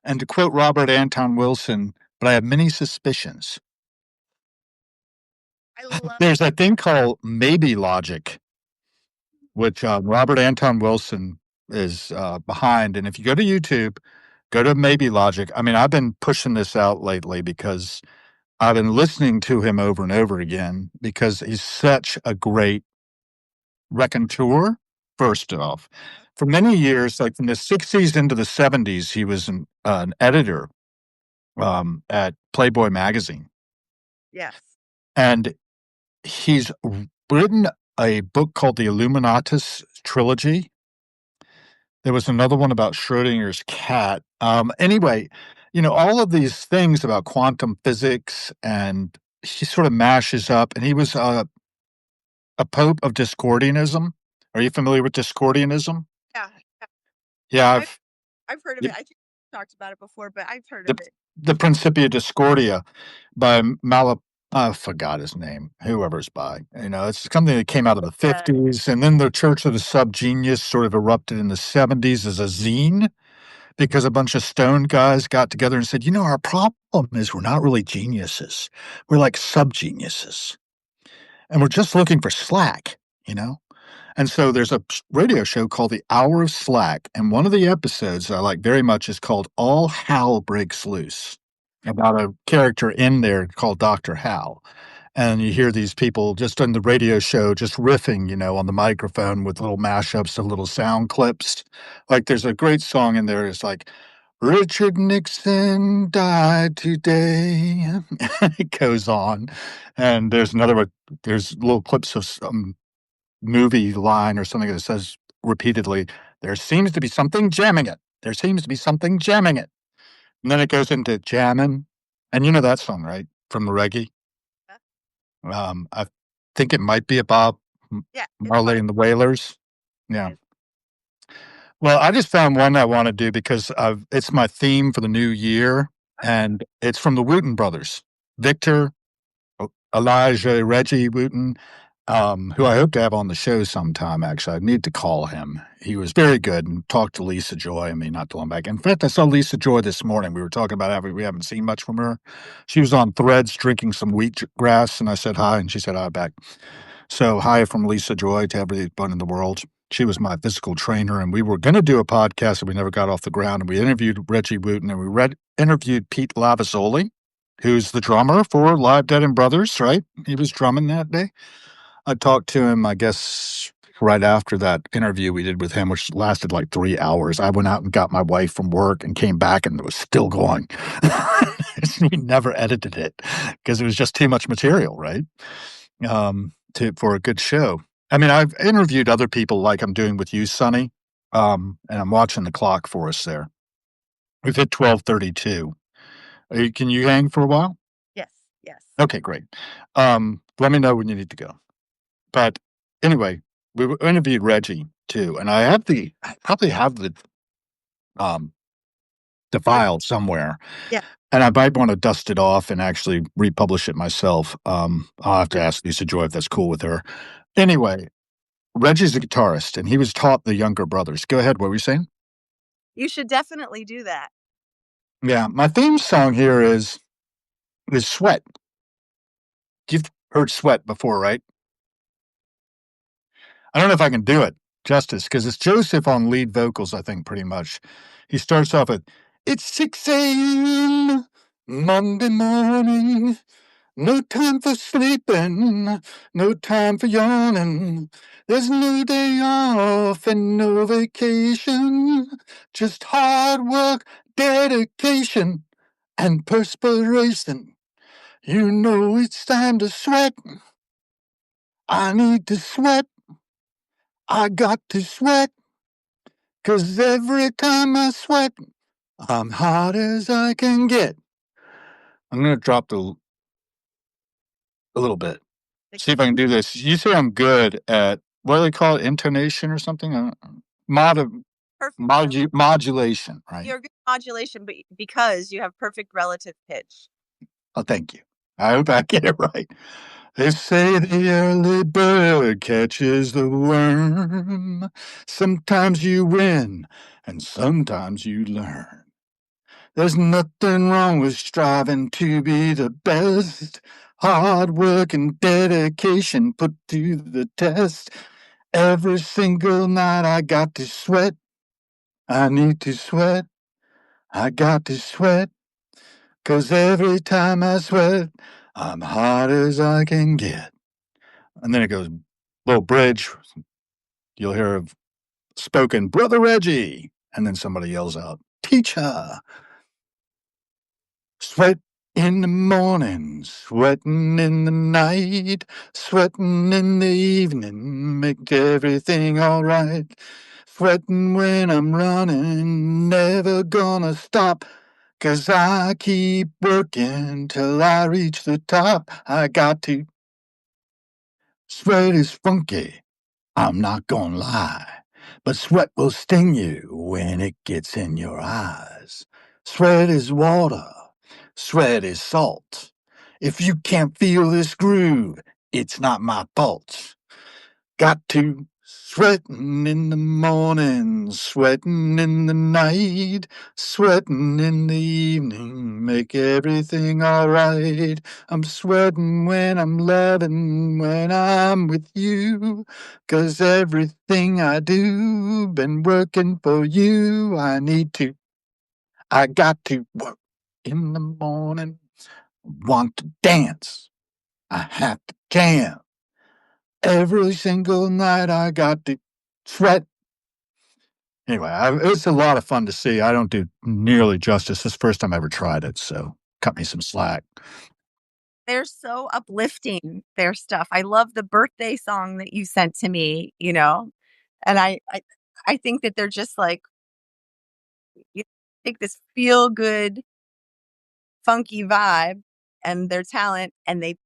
And to quote Robert Anton Wilson, but I have many suspicions. There's a thing called maybe logic, which Robert Anton Wilson is behind. And if you go to YouTube, go to maybe logic. I mean, I've been pushing this out lately because I've been listening to him over and over again because he's such a great raconteur, first off. For many years, like from the 60s into the 70s, he was an editor at Playboy magazine. Yes. And he's written a book called the Illuminatus trilogy. There was another one about Schrodinger's cat. Anyway, all of these things about quantum physics and he sort of mashes up, and he was a pope of Discordianism. Are you familiar with Discordianism? Yeah, Yeah, I've I've heard of it. I think we talked about it before, but I've heard the of it. the Principia Discordia by I forgot his name, whoever's by. You know, it's something that came out of the Yeah. 50s, and then the Church of the Subgenius sort of erupted in the 70s as a zine because a bunch of stoned guys got together and said, our problem is we're not really geniuses. We're like subgeniuses, and we're just looking for slack, you know? And so there's a radio show called The Hour of Slack, and one of the episodes I like very much is called All Hal Breaks Loose, about a character in there called Dr. Hal. And you hear these people just on the radio show just riffing, on the microphone with little mashups of little sound clips. Like there's a great song in there. It's like, Richard Nixon died today. It goes on. And there's another one. There's little clips of some movie line or something that says repeatedly, there seems to be something jamming it. There seems to be something jamming it. And then it goes into jamming. And you know that song, right? From the reggae. Yeah. I think it might be about Yeah, it's Marley fun. and the Wailers. Yeah. It is. Well, I just found one I want to do because it's my theme for the new year, Okay. and it's from the Wooten brothers, Victor, Elijah, Reggie Wooten, who I hope to have on the show sometime. Actually, I need to call him. He was very good and talked to Lisa Joy. I mean, not too long back. In fact, I saw Lisa Joy this morning. We were talking about how we haven't seen much from her. She was on Threads drinking some wheat grass, and I said hi, and she said hi back. So hi from Lisa Joy to everyone in the world. She was my physical trainer, and we were going to do a podcast, and we never got off the ground. And we interviewed Reggie Wooten, and we interviewed Pete Lavazoli, who's the drummer for Live Dead and Brothers, right? He was drumming that day. I talked to him, I guess, right after that interview we did with him, which lasted like 3 hours. I went out and got my wife from work and came back, and it was still going. We never edited it because it was just too much material, right? For a good show. I mean, I've interviewed other people like I'm doing with you, Sonny, and I'm watching the clock for us there. We've hit 12:32. Can you hang for a while? Yes, yes. Okay, great. Let me know when you need to go. But anyway, we interviewed Reggie too, and I probably have um, the file somewhere. Yeah. And I might want to dust it off and actually republish it myself. I'll have to ask Lisa Joy if that's cool with her. Anyway, Reggie's a guitarist, and he was taught the younger brothers. Go ahead. What were you saying? You should definitely do that. Yeah, my theme song here is Sweat. You've heard Sweat before, right? I don't know if I can do it justice because it's Joseph on lead vocals, I think, pretty much. He starts off with, it's 6 a.m. Monday morning. No time for sleeping, no time for yawning. There's no day off and no vacation. Just hard work, dedication, and perspiration. You know it's time to sweat. I need to sweat. I got to sweat. 'Cause every time I sweat, I'm hot as I can get. I'm gonna drop a little bit. See if I can do this. You say I'm good at what do they call it? Intonation or something? Perfect. Modulation, right? You're good at modulation, but because you have perfect relative pitch. Oh, thank you. I hope I get it right. They say the early bird catches the worm. Sometimes you win, and sometimes you learn. There's nothing wrong with striving to be the best. Hard work and dedication put to the test. Every single night I got to sweat. I need to sweat. I got to sweat. 'Cause every time I sweat, I'm hot as I can get. And then it goes, little bridge. You'll hear of spoken, Brother Reggie. And then somebody yells out, Teacher. Sweat in the morning, sweating in the night, sweating in the evening, make everything alright. Sweating when I'm running, never gonna stop, 'cause I keep working till I reach the top. I got to. Sweat is funky, I'm not gonna lie, but sweat will sting you when it gets in your eyes. Sweat is water, sweat is salt. If you can't feel this groove, it's not my fault. Got to. Sweating in the morning, sweating in the night, sweating in the evening, make everything alright. I'm sweating when I'm loving, when I'm with you, 'cause everything I do, been working for you. I got to work in the morning, want to dance, I have to jam. Every single night I got to sweat. Anyway, it was a lot of fun to see. I don't do nearly justice. This is the first time I ever tried it, so cut me some slack. They're so uplifting, their stuff. I love the birthday song that you sent to me, and I think that they're just like, you take this feel good, funky vibe and their talent, and they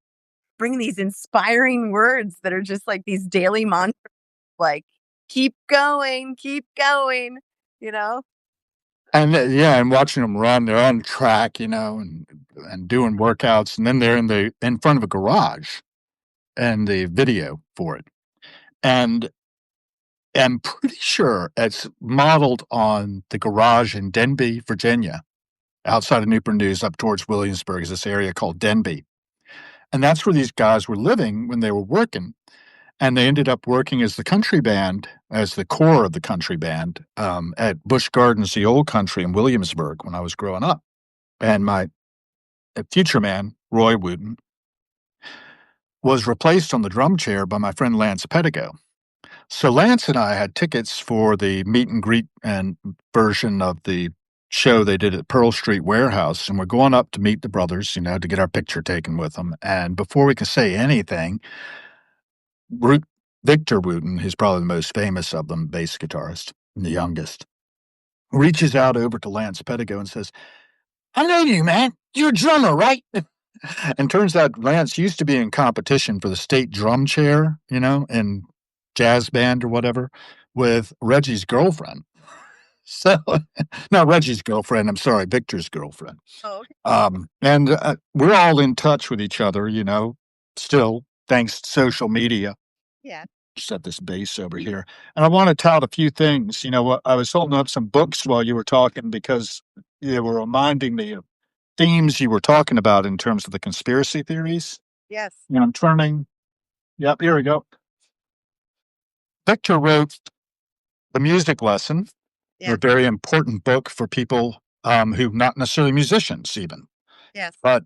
bring these inspiring words that are just like these daily mantras, like, keep going, you know? And yeah, and watching them run, they're on track, and doing workouts, and then they're in front of a garage, and the video for it, and I'm pretty sure it's modeled on the garage in Denby, Virginia, outside of Newport News, up towards Williamsburg, is this area called Denby, and that's where these guys were living when they were working. And they ended up working as the country band, as the core of the country band, at Busch Gardens, the old country in Williamsburg when I was growing up. And my future man, Roy Wooten, was replaced on the drum chair by my friend Lance Pettigo. So Lance and I had tickets for the meet and greet and version of the show they did at Pearl Street Warehouse. And we're going up to meet the brothers, to get our picture taken with them. And before we could say anything, Victor Wooten, who's probably the most famous of them, bass guitarist, and the youngest, reaches out over to Lance Pettigo and says, "I know you, man. You're a drummer, right?" And turns out Lance used to be in competition for the state drum chair, in jazz band or whatever, with Reggie's girlfriend. So, not Reggie's girlfriend, I'm sorry, Victor's girlfriend. Oh, okay. And we're all in touch with each other, still, thanks to social media. Yeah. Set this bass over here. And I want to tout a few things. What I was holding up some books while you were talking because you were reminding me of themes you were talking about in terms of the conspiracy theories. Yes. I'm turning. Yep, here we go. Victor wrote The Music Lesson, Yeah. a very important book for people who not necessarily musicians even. Yes. But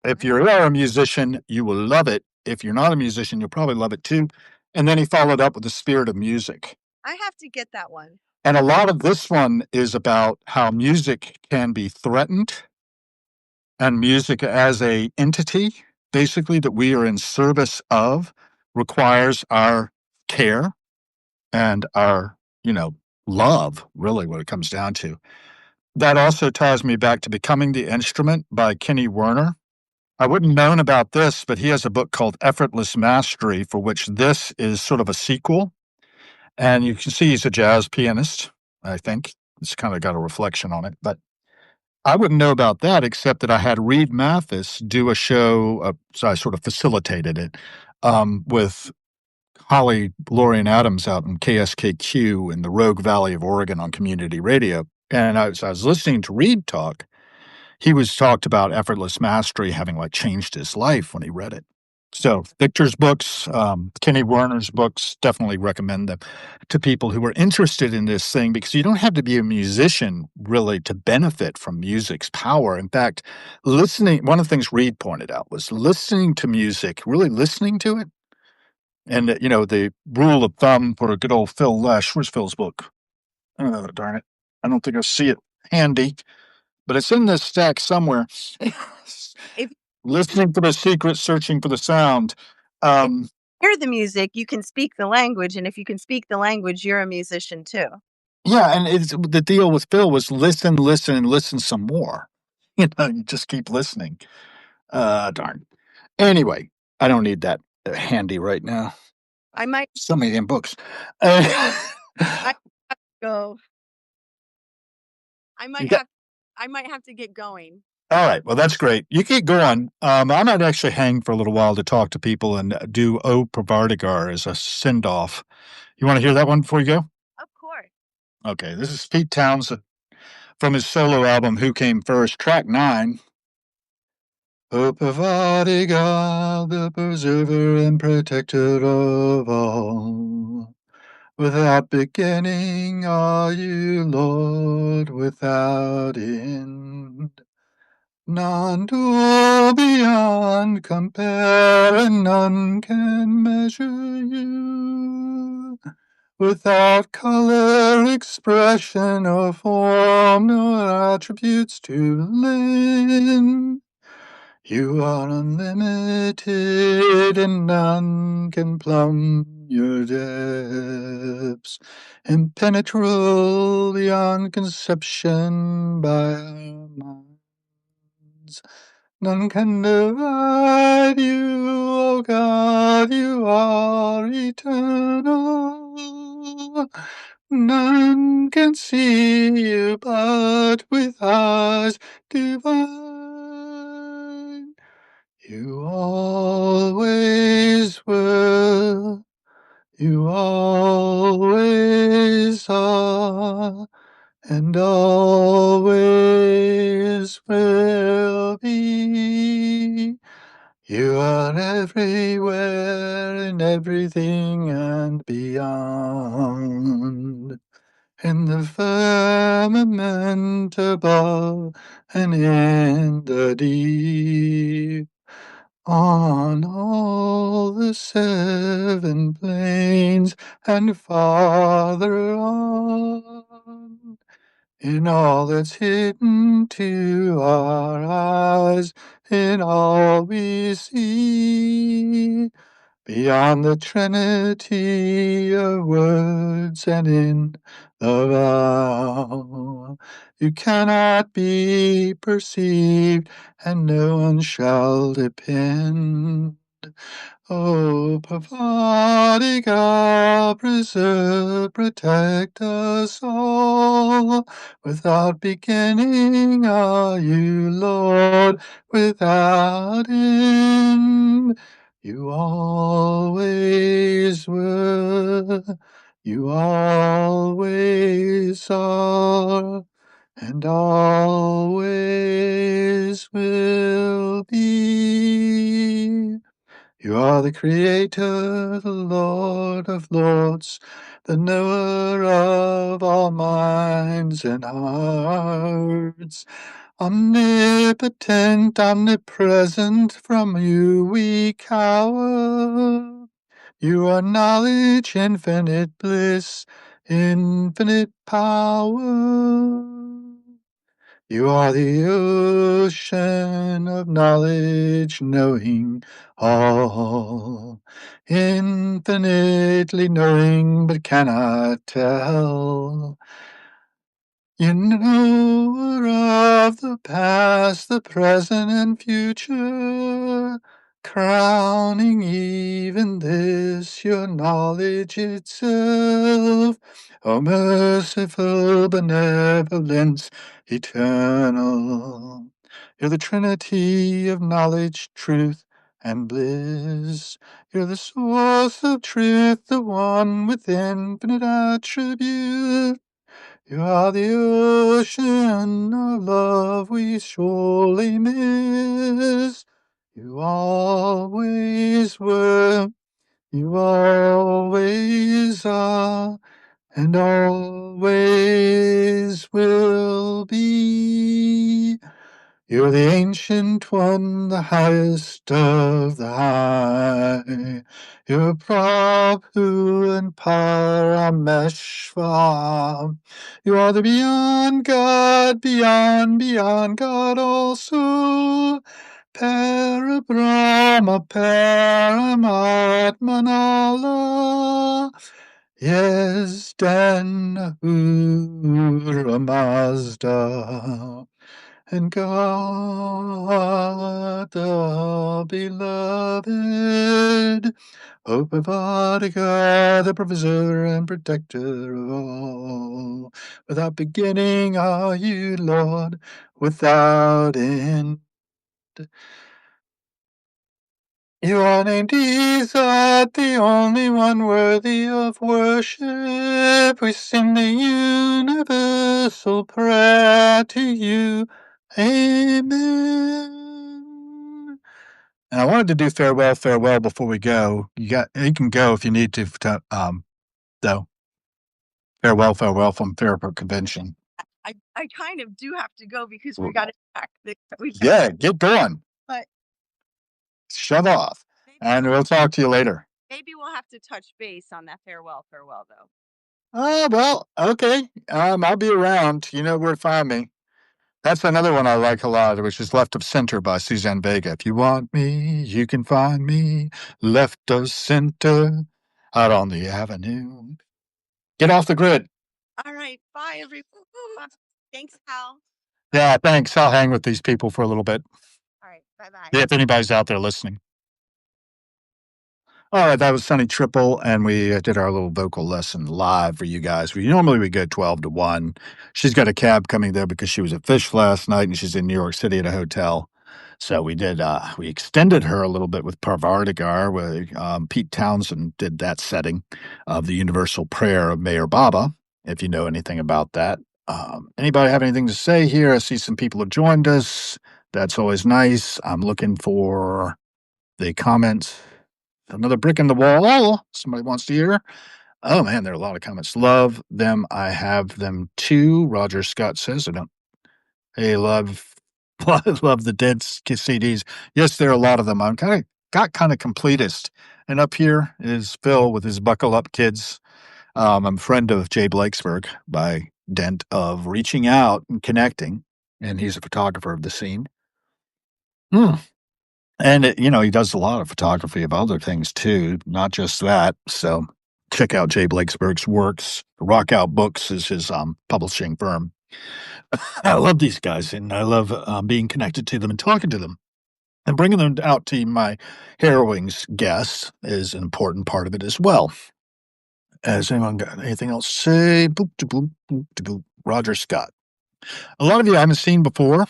if you are a musician, you will love it. If you're not a musician, you'll probably love it too. And then he followed up with The Spirit of Music. I have to get that one. And a lot of this one is about how music can be threatened and music as a entity, basically, that we are in service of, requires our care and our, love, really what it comes down to. That also ties me back to Becoming the Instrument by Kenny Werner. I wouldn't known about this, but he has a book called Effortless Mastery, for which this is sort of a sequel. And you can see he's a jazz pianist, I think. It's kind of got a reflection on it. But I wouldn't know about that except that I had Reed Mathis do a show, so I sort of facilitated it, with Holly, Lori, and Adams out in KSKQ in the Rogue Valley of Oregon on community radio. And I was listening to Reed talk. He was talked about effortless mastery having changed his life when he read it. So Victor's books, Kenny Werner's books, definitely recommend them to people who are interested in this thing because you don't have to be a musician really to benefit from music's power. In fact, listening, one of the things Reed pointed out was listening to music, really listening to it. And, the rule of thumb for a good old Phil Lesh, where's Phil's book? Oh, darn it. I don't think I see it handy, but it's in this stack somewhere. If Listening for the secret, searching for the sound. you hear the music, you can speak the language, and if you can speak the language, you're a musician too. Yeah, and it's the deal with Phil was listen, listen, and listen some more. You just keep listening. Darn. Anyway, I don't need that handy right now. I might So many damn books. I have to go. I You might got have to get going. all right. Well, that's great. You keep going. I might actually hang for a little while to talk to people and do O Pravartigar as a send off. You want to hear that one before you go? Of course. Okay. This is Pete Townsend from his solo album Who Came First, track 9. O Pravartigar, the preserver and protector of all. Without beginning are you, Lord, without end. None to beyond compare, and none can measure you. Without color, expression, or form, nor attributes to lend. You are unlimited, and none can plumb your depths. Impenetrable beyond conception by our minds. None can divide you, O God, you are eternal. None can see you but with eyes divine. You always were, you always are, and always will be. You are everywhere in everything and beyond. In the firmament above and in the deep. On all the 7 plains and farther on. In all that's hidden to our eyes, in all we see, beyond the trinity of words and in the vow, you cannot be perceived, and no one shall depend. Oh, Pavadiga, preserve, protect us all. Without beginning are you, Lord, without end. You always were, you always are, and always will be. You are the Creator, the Lord of Lords, the knower of all minds and hearts. Omnipotent, omnipresent, from you we cower. You are knowledge, infinite bliss, infinite power. You are the ocean of knowledge, knowing all. Infinitely knowing, but cannot tell. You know of the past, the present, and future, crowning even this your knowledge itself. O merciful benevolence, eternal. You're the trinity of knowledge, truth, and bliss. You're the source of truth, the one with infinite attribute. You are the ocean of love we surely miss. You always were, you always are, and always will be. You're the ancient one, the highest of the high. You're Prabhu and Parameshwar. You are the beyond God, beyond God also. Parabrahma, Paramatmanala. Yes, Dan Ahura Mazda. and God the beloved, hope of our God, the provider and protector of all. Without beginning are you, Lord, without end. You are named Jesus, the only one worthy of worship. We sing the universal prayer to you. Amen. And I wanted to do farewell, farewell before we go. You can go if you need to, though. Farewell, farewell from Fairport Convention. I kind of do have to go because we got to pack. Yeah, get going. But Shove off. And we'll talk to you later. maybe we'll have to touch base on that farewell, farewell, though. Oh, well, okay. I'll be around. You know where to find me. That's another one I like a lot, which is Left of Center by Suzanne Vega. If you want me, you can find me left of center out on the avenue. Get off the grid. All right. Bye, everyone. Thanks, Hal. Yeah, thanks. I'll hang with these people for a little bit. All right. Bye-bye. If anybody's out there listening. All right, that was Sunny Trippel, and we did our little vocal lesson live for you guys. We go 12 to 1. She's got a cab coming there because she was at Fish last night, and she's in New York City at a hotel. So we extended her a little bit with Parvardigar, where Pete Townsend did that setting of the Universal Prayer of Mayor Baba, if you know anything about that. Anybody have anything to say here? I see some people have joined us. That's always nice. I'm looking for the comments. Another brick in the wall. Somebody wants to hear. Oh man, there are a lot of comments. Love them. I have them too. Roger Scott says, I don't. Hey, love, love the dead CDs. Yes, there are a lot of them. I'm got kind of completist. And up here is Phil with his Buckle Up Kids. I'm a friend of Jay Blakesberg by dint of reaching out and connecting. And he's a photographer of the scene. And, he does a lot of photography of other things too, not just that. So check out Jay Blakesberg's works. Rock Out Books is his publishing firm. I love these guys, and I love being connected to them and talking to them. And bringing them out to my Harrowings guests is an important part of it as well. Has anyone got anything else to say? Boop, boop, boop, boop. Roger Scott. A lot of you I haven't seen before.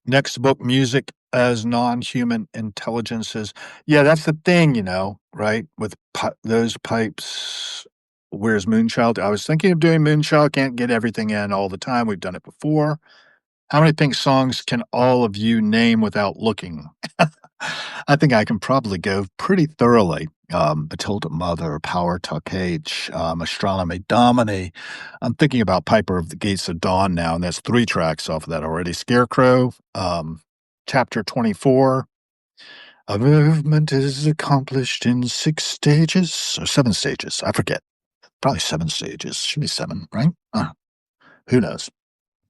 Next book, Music as Non-Human Intelligences. Yeah, that's the thing, right? With those pipes. Where's Moonchild? I was thinking of doing Moonchild. Can't get everything in all the time. We've done it before. How many Pink songs can all of you name without looking? I think I can probably go pretty thoroughly. Matilda Mother, Power Tuck H, Astronomy Domini. I'm thinking about Piper of the Gates of Dawn now, and that's 3 tracks off of that already. Scarecrow, Chapter 24. A movement is accomplished in 6 stages, or 7 stages. I forget. Probably 7 stages. Should be 7, right? Who knows?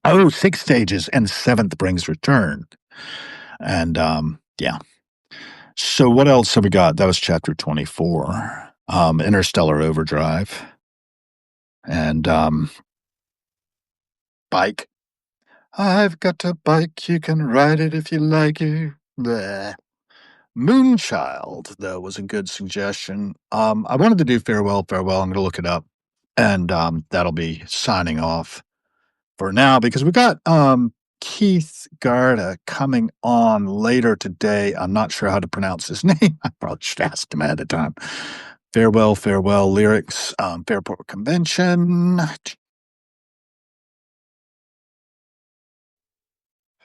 Oh, 6 stages, and 7th brings return. And, yeah. So what else have we got? That was chapter 24. Interstellar Overdrive. And, Bike. I've got a bike, you can ride it if you like it. Bleh. Moonchild, though, was a good suggestion. I wanted to do Farewell, Farewell. I'm going to look it up. And that'll be signing off for now because we got Keith Garda coming on later today. I'm not sure how to pronounce his name. I probably should ask him ahead of time. Farewell, Farewell lyrics, Fairport Convention.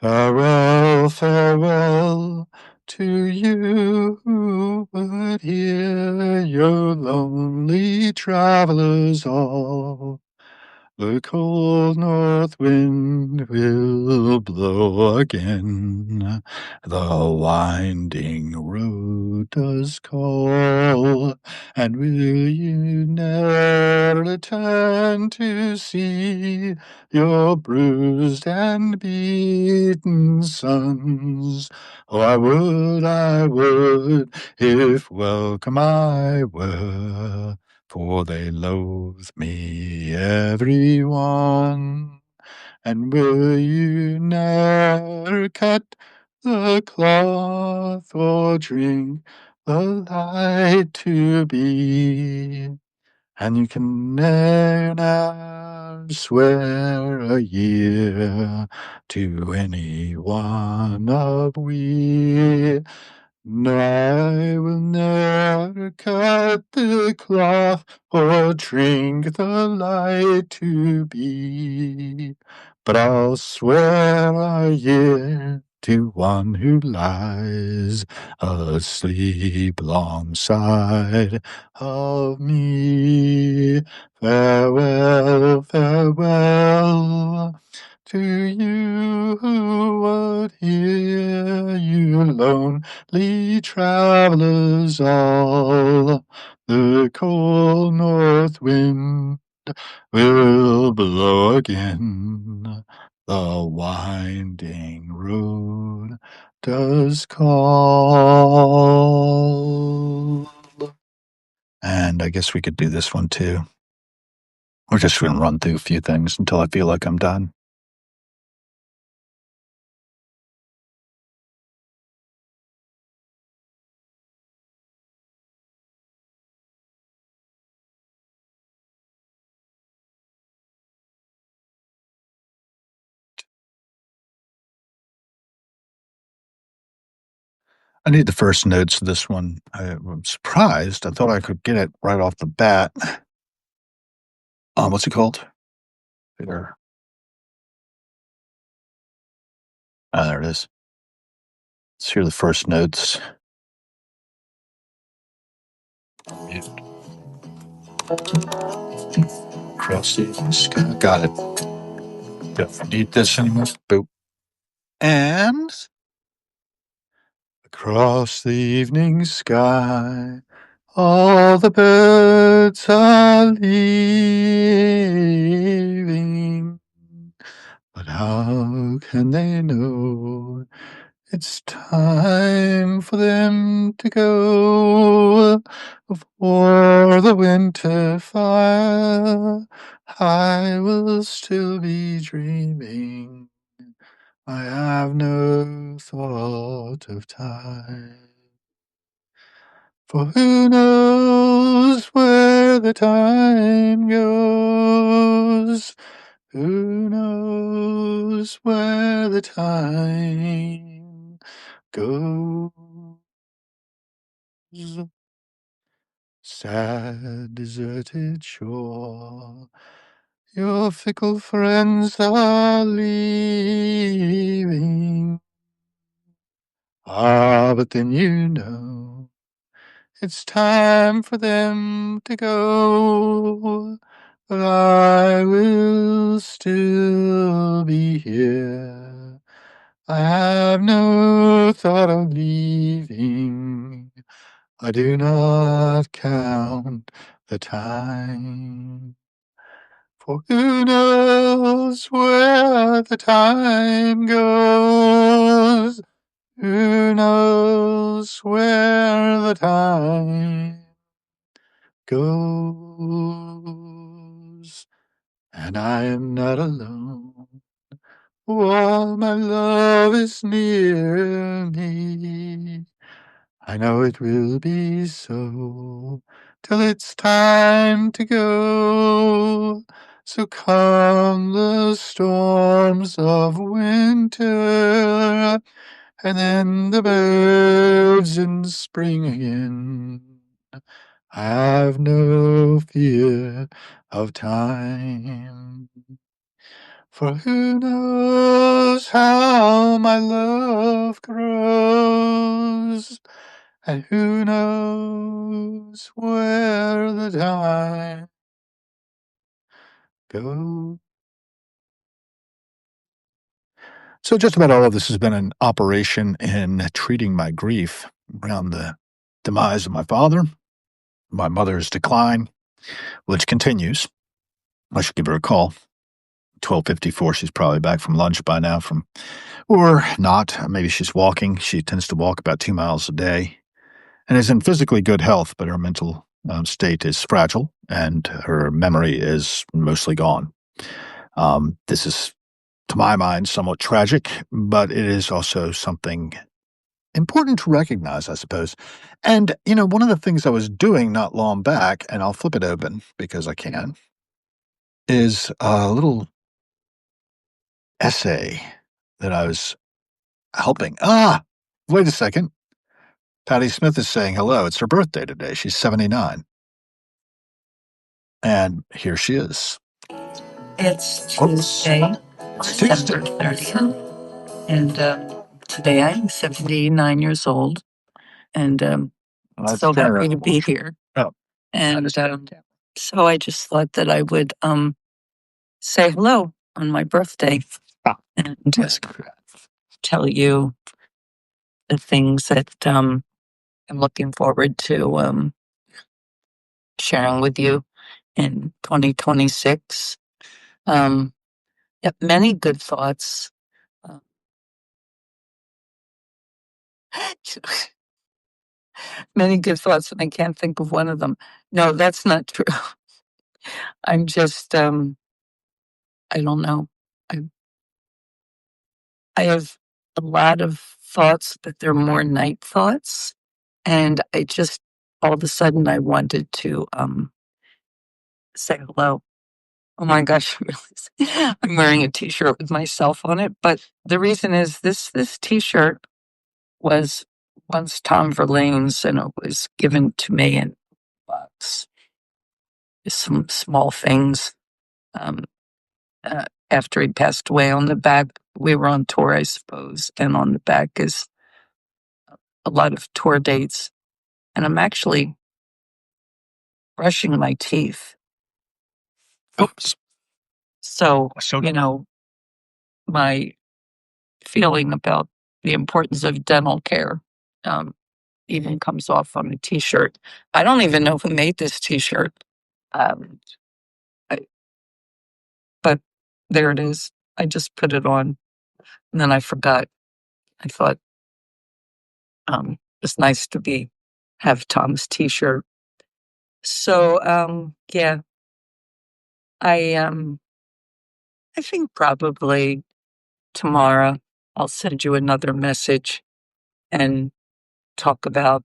Farewell, farewell to you who would hear your lonely travelers all. The cold north wind will blow again. The winding road does call. And will you never return to see your bruised and beaten sons? Oh, I would, if welcome I were, for they loathe me, everyone. And will you ne'er cut the cloth or drink the light to be? And you can ne'er swear a year to any one of we. No, I will ne'er cut the cloth or drink the light to be, but I'll swear a year to one who lies asleep alongside of me. Farewell, farewell to you who would hear, you lonely travelers all. The cold north wind will blow again. The winding road does call. And I guess we could do this one too. We're just going to run through a few things until I feel like I'm done. I need the first notes of this one. I'm surprised. I thought I could get it right off the bat. What's it called? There. There it is. Let's hear the first notes. Mute. Cross the sky. Got it. Don't need this anymore. Boop. And across the evening sky, all the birds are leaving. But how can they know it's time for them to go? For the winter fire, I will still be dreaming. I have no thought of time. For who knows where the time goes? Who knows where the time goes? Sad, deserted shore, your fickle friends are leaving. Ah, but then you know it's time for them to go. But I will still be here. I have no thought of leaving. I do not count the time. For who knows where the time goes? Who knows where the time goes? And I am not alone. While my love is near me, I know it will be so till it's time to go. So come the storms of winter, and then the birds in spring again. I have no fear of time. For who knows how my love grows, and who knows where the time goes. So just about all of this has been an operation in treating my grief around the demise of my father, my mother's decline, which continues. I should give her a call. 12:54. She's probably back from lunch by now, or not. Maybe she's walking. She tends to walk about 2 miles a day and is in physically good health, but her mental state is fragile and her memory is mostly gone. This is to my mind, somewhat tragic, but it is also something important to recognize, I suppose. And, one of the things I was doing not long back, and I'll flip it open because I can, is a little essay that I was helping. Wait a second. Patty Smith is saying hello. It's her birthday today. She's 79. And here she is. It's Tuesday, It's December Tuesday. 30th, and today I'm 79 years old, and Let's so turn it happy to up. be here. Oh, And so I just thought that I would say hello on my birthday ah, and yes. tell you the things that I'm looking forward to sharing with you in 2026. Many good thoughts. Uh, many good thoughts, and I can't think of one of them. No, that's not true. I'm just, I don't know. I, I have a lot of thoughts, but they're more night thoughts. And I just, all of a sudden, I wanted to say hello. Oh my gosh, I'm wearing a t-shirt with myself on it. But the reason is this t-shirt was once Tom Verlaine's, and it was given to me in a box. Some small things. Um, After he passed away, on the back, we were on tour, I suppose, and on the back is a lot of tour dates. And I'm actually brushing my teeth. Oops. So, So my feeling about the importance of dental care even comes off on a t shirt. I don't even know who made this t shirt. Um, I, but there it is. I just put it on and then I forgot. I thought it's nice to have Tom's t-shirt. So yeah, I think probably tomorrow I'll send you another message and talk about,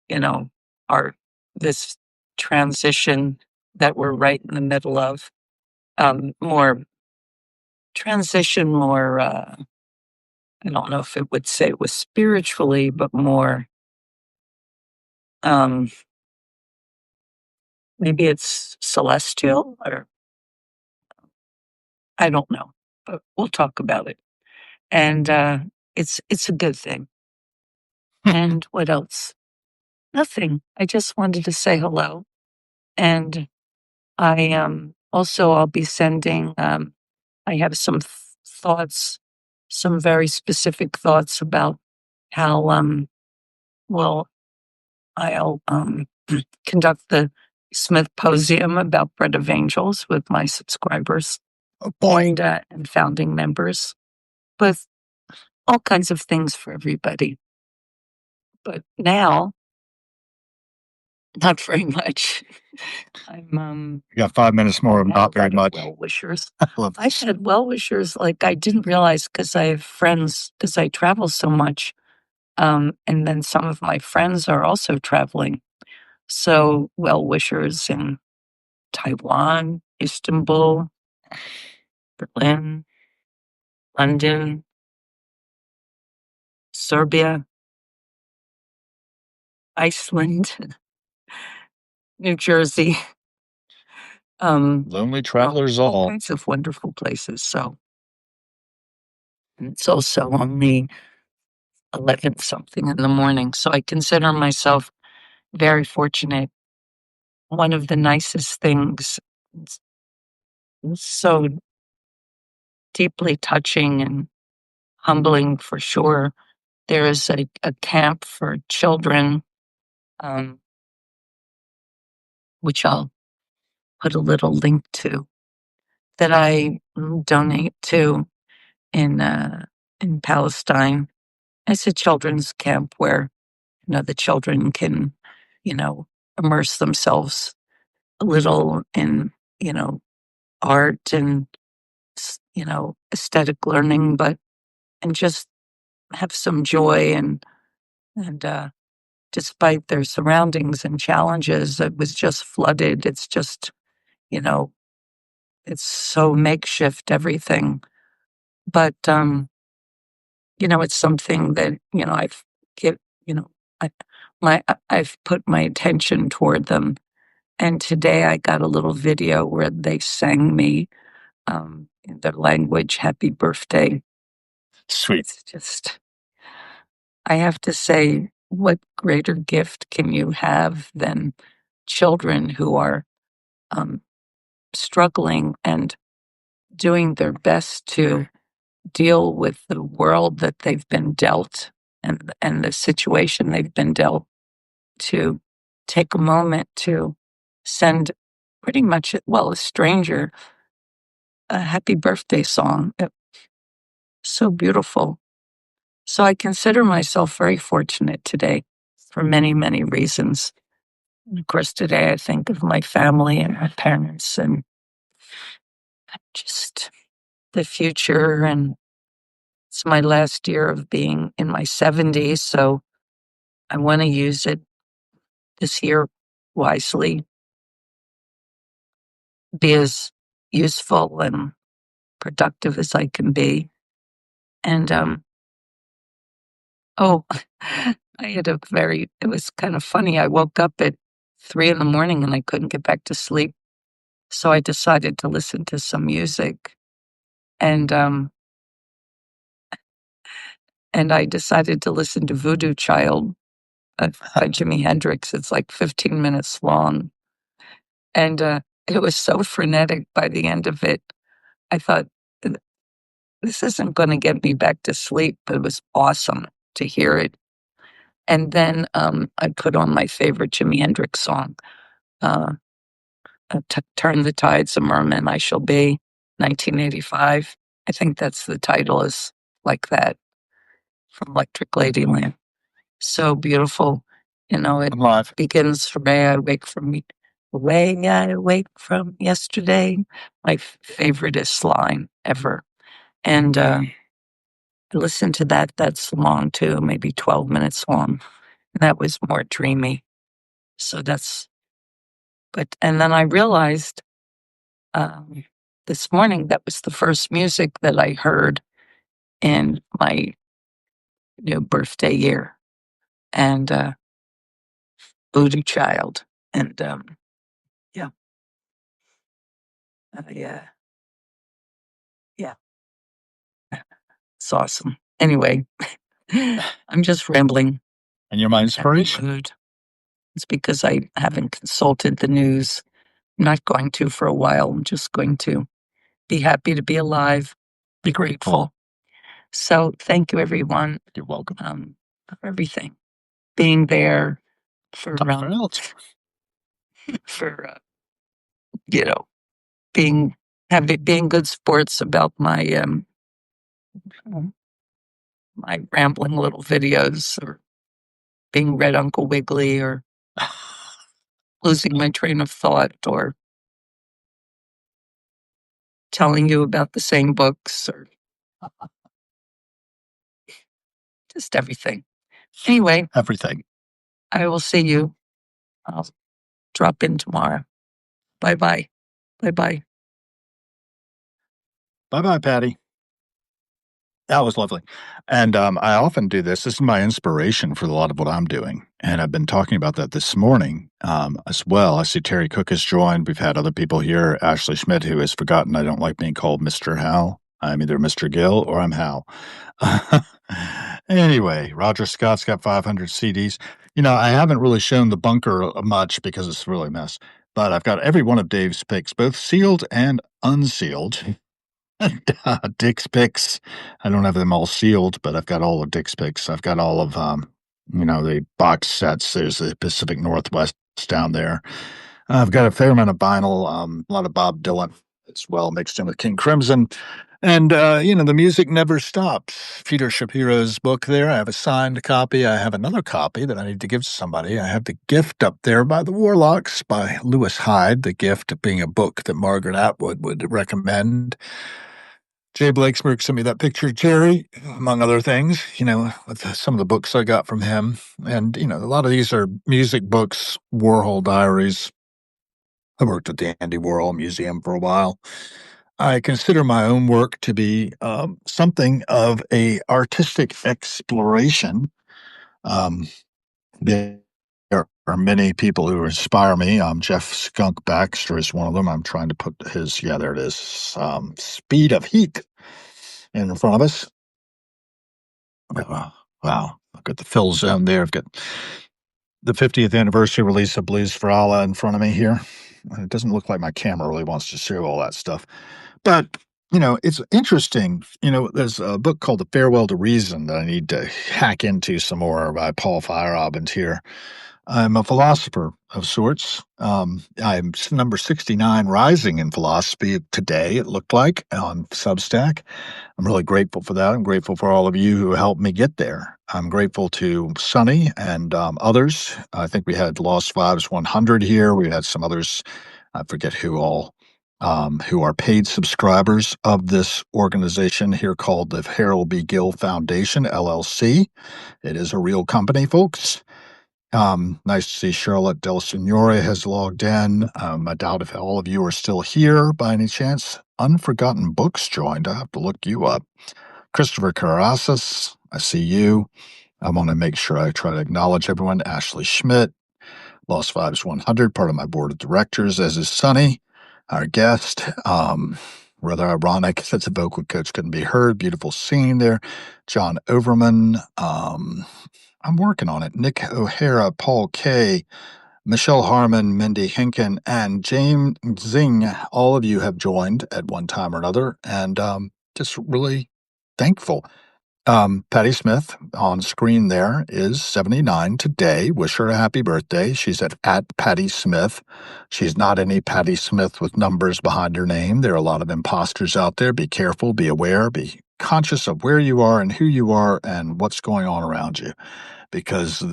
you know, our this transition that we're right in the middle of. More transition, more I don't know if it would say it was spiritually, but more um maybe it's celestial, or I don't know, but we'll talk about it. And it's a good thing. And what else? Nothing. I just wanted to say hello. And I also I'll be sending I have some thoughts, some very specific thoughts about how well I'll conduct the Smithposium about Bread of Angels with my subscribers oh boy. and founding members, with all kinds of things for everybody. But now, not very much. I'm You got 5 minutes more of not very much. well wishers. I love I've this. had well wishers like I didn't realize, because I have friends, because I travel so much. And then some of my friends are also traveling. So well wishers in Taiwan, Istanbul, Berlin, London, Serbia, Iceland, New Jersey. Lonely travelers all. Kinds of wonderful places. So it's also only 11 something in the morning. So I consider myself very fortunate. One of the nicest things, it's so deeply touching and humbling for sure. There is a camp for children, um, which I'll put a little link to, that I donate to in Palestine. It's a children's camp where the children can, immerse themselves a little in art and aesthetic learning, and just have some joy and despite their surroundings and challenges, it was just flooded. It's just, you know, it's so makeshift everything. But it's something that, I've give, you know, I've put my attention toward them. And today I got a little video where they sang me in their language, happy birthday. Sweet. It's just, I have to say, what greater gift can you have than children who are um, struggling and doing their best to deal with the world that they've been dealt and the situation they've been dealt, to take a moment to send pretty much, well, a stranger a happy birthday song. So beautiful. So I consider myself very fortunate today for many, many reasons. And of course, today I think of my family and my parents and just the future. And it's my last year of being in my 70s, so I want to use it this year wisely, be as useful and productive as I can be. And oh, it was kind of funny. I woke up at 3 in the morning and I couldn't get back to sleep. So I decided to listen to some music. And I decided to listen to Voodoo Child by Jimi Hendrix. It's like 15 minutes long. And it was so frenetic by the end of it. I thought, this isn't going to get me back to sleep, but it was awesome to hear it. And then I put on my favorite Jimi Hendrix song, uh, Turn the Tides, a Merman I Shall Be, 1985. I think that's the title, is like that, from Electric Ladyland. So beautiful. It Live. begins from May I Wake from Me. Way I wake from yesterday. My favoriteest line ever. And I listened to that. That's long too, maybe 12 minutes long. And that was more dreamy. So and then I realized this morning that was the first music that I heard in my new birthday year. And Voodoo Child. And yeah. Yeah. Yeah. It's awesome. Anyway, I'm just rambling. And you're my inspiration. Mood. It's because I haven't consulted the news. I'm not going to for a while. I'm just going to be happy to be alive, be grateful. So thank you, everyone. You're welcome. For everything. Being there for being good sports about my rambling little videos, or being Red Uncle Wiggily, or losing my train of thought, or telling you about the same books, or just everything. Anyway, Everything. I will see you. I'll drop in tomorrow. Bye-bye. Bye-bye. Bye-bye, Patty. That was lovely. And I often do this. This is my inspiration for a lot of what I'm doing. And I've been talking about that this morning as well. I see Terry Cook has joined. We've had other people here. Ashley Schmidt, who has forgotten I don't like being called Mr. Hal. I'm either Mr. Gill or I'm Hal. Anyway, Roger Scott's got 500 CDs. I haven't really shown the bunker much because it's really a mess. But I've got every one of Dave's picks, both sealed and unsealed. Dick's picks. I don't have them all sealed, but I've got all of Dick's picks. I've got all of the box sets. There's the Pacific Northwest down there. I've got a fair amount of vinyl, a lot of Bob Dylan as well, mixed in with King Crimson. And the music never stops. Peter Shapiro's book there. I have a signed copy. I have another copy that I need to give to somebody. I have The Gift up there by the Warlocks by Lewis Hyde. The Gift being a book that Margaret Atwood would recommend. Jay Blakesberg sent me that picture of Jerry, among other things, with some of the books I got from him. And, a lot of these are music books, Warhol diaries. I worked at the Andy Warhol Museum for a while. I consider my own work to be something of a artistic exploration. Um, there are many people who inspire me. Jeff Skunk Baxter is one of them. I'm trying to put there it is, Speed of Heat in front of us. Wow. I've got the fill zone there. I've got the 50th anniversary release of Blues for Allah in front of me here. It doesn't look like my camera really wants to show all that stuff. But, it's interesting. There's a book called The Farewell to Reason that I need to hack into some more by Paul Feyerabend here. I'm a philosopher of sorts. I'm number 69 rising in philosophy today, it looked like, on Substack. I'm really grateful for that. I'm grateful for all of you who helped me get there. I'm grateful to Sonny and others. I think we had Lost Vibes 100 here. We had some others, I forget who all, who are paid subscribers of this organization here called the Harold B. Gill Foundation, LLC. It is a real company, folks. Nice to see Charlotte Del Signore has logged in. I doubt if all of you are still here by any chance. Unforgotten Books joined. I have to look you up. Christopher Carrasas, I see you. I want to make sure I try to acknowledge everyone. Ashley Schmidt, Lost Vibes 100, part of my board of directors, as is Sunny, our guest. Rather ironic that the vocal coach couldn't be heard. Beautiful scene there. John Overman. I'm working on it. Nick O'Hara, Paul K., Michelle Harmon, Mindy Hinken, and James Zing. All of you have joined at one time or another, and just really thankful. Patty Smith on screen there is 79 today. Wish her a happy birthday. She's at Patty Smith. She's not any Patty Smith with numbers behind her name. There are a lot of imposters out there. Be careful, be aware, be conscious of where you are and who you are and what's going on around you. Because,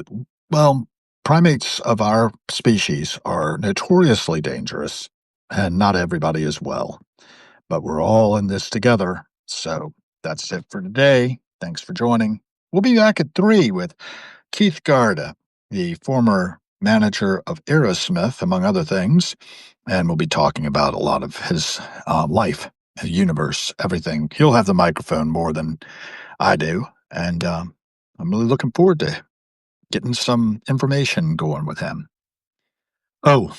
well, primates of our species are notoriously dangerous, and not everybody is well. But we're all in this together. So that's it for today. Thanks for joining. We'll be back at 3 with Keith Garda, the former manager of Aerosmith, among other things. And we'll be talking about a lot of his life, his universe, everything. He'll have the microphone more than I do. And I'm really looking forward to getting some information going with him. Oh,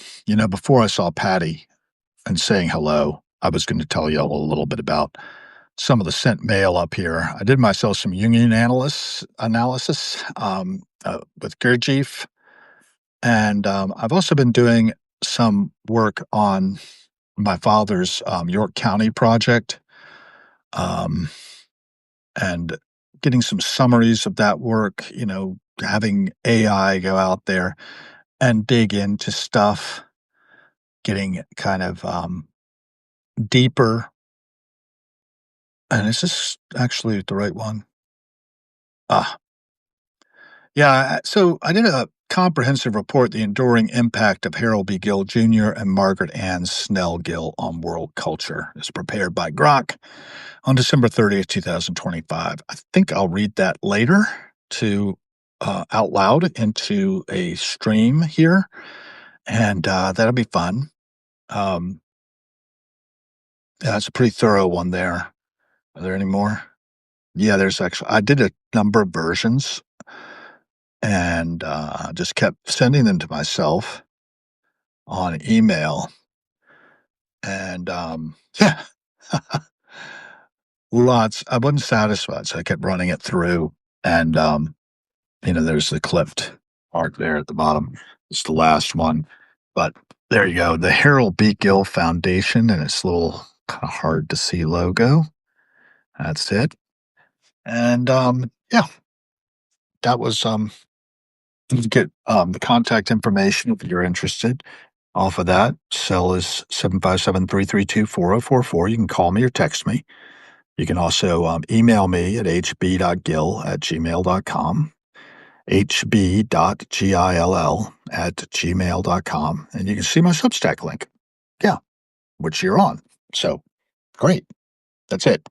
before I saw Patty and saying hello, I was going to tell you a little bit about some of the sent mail up here. I did myself some Jungian analysis with Gurdjieff, and I've also been doing some work on my father's York County project, um, and getting some summaries of that work, having AI go out there and dig into stuff, getting kind of deeper. And is this actually the right one? Ah, yeah. So I did a comprehensive report, The Enduring Impact of Harold B. Gill Jr. and Margaret Ann Snell Gill on World Culture. It's prepared by Grok on December 30th, 2025. I think I'll read that later to out loud into a stream here, and that'll be fun. Yeah, it's a pretty thorough one there. Are there any more? Yeah, there's actually, I did a number of versions and just kept sending them to myself on email. And yeah, lots. I wasn't satisfied, so I kept running it through. And, there's the clipped art there at the bottom. It's the last one. But there you go. The Harold B. Gill Foundation and its little kind of hard to see logo. That's it. And yeah, that was you can get the contact information if you're interested off of that. Cell is 757-332-4044. You can call me or text me. You can also email me at hb.gill@gmail.com, hb.gill@gmail.com, and you can see my Substack link. Yeah, which you're on. So great. That's it.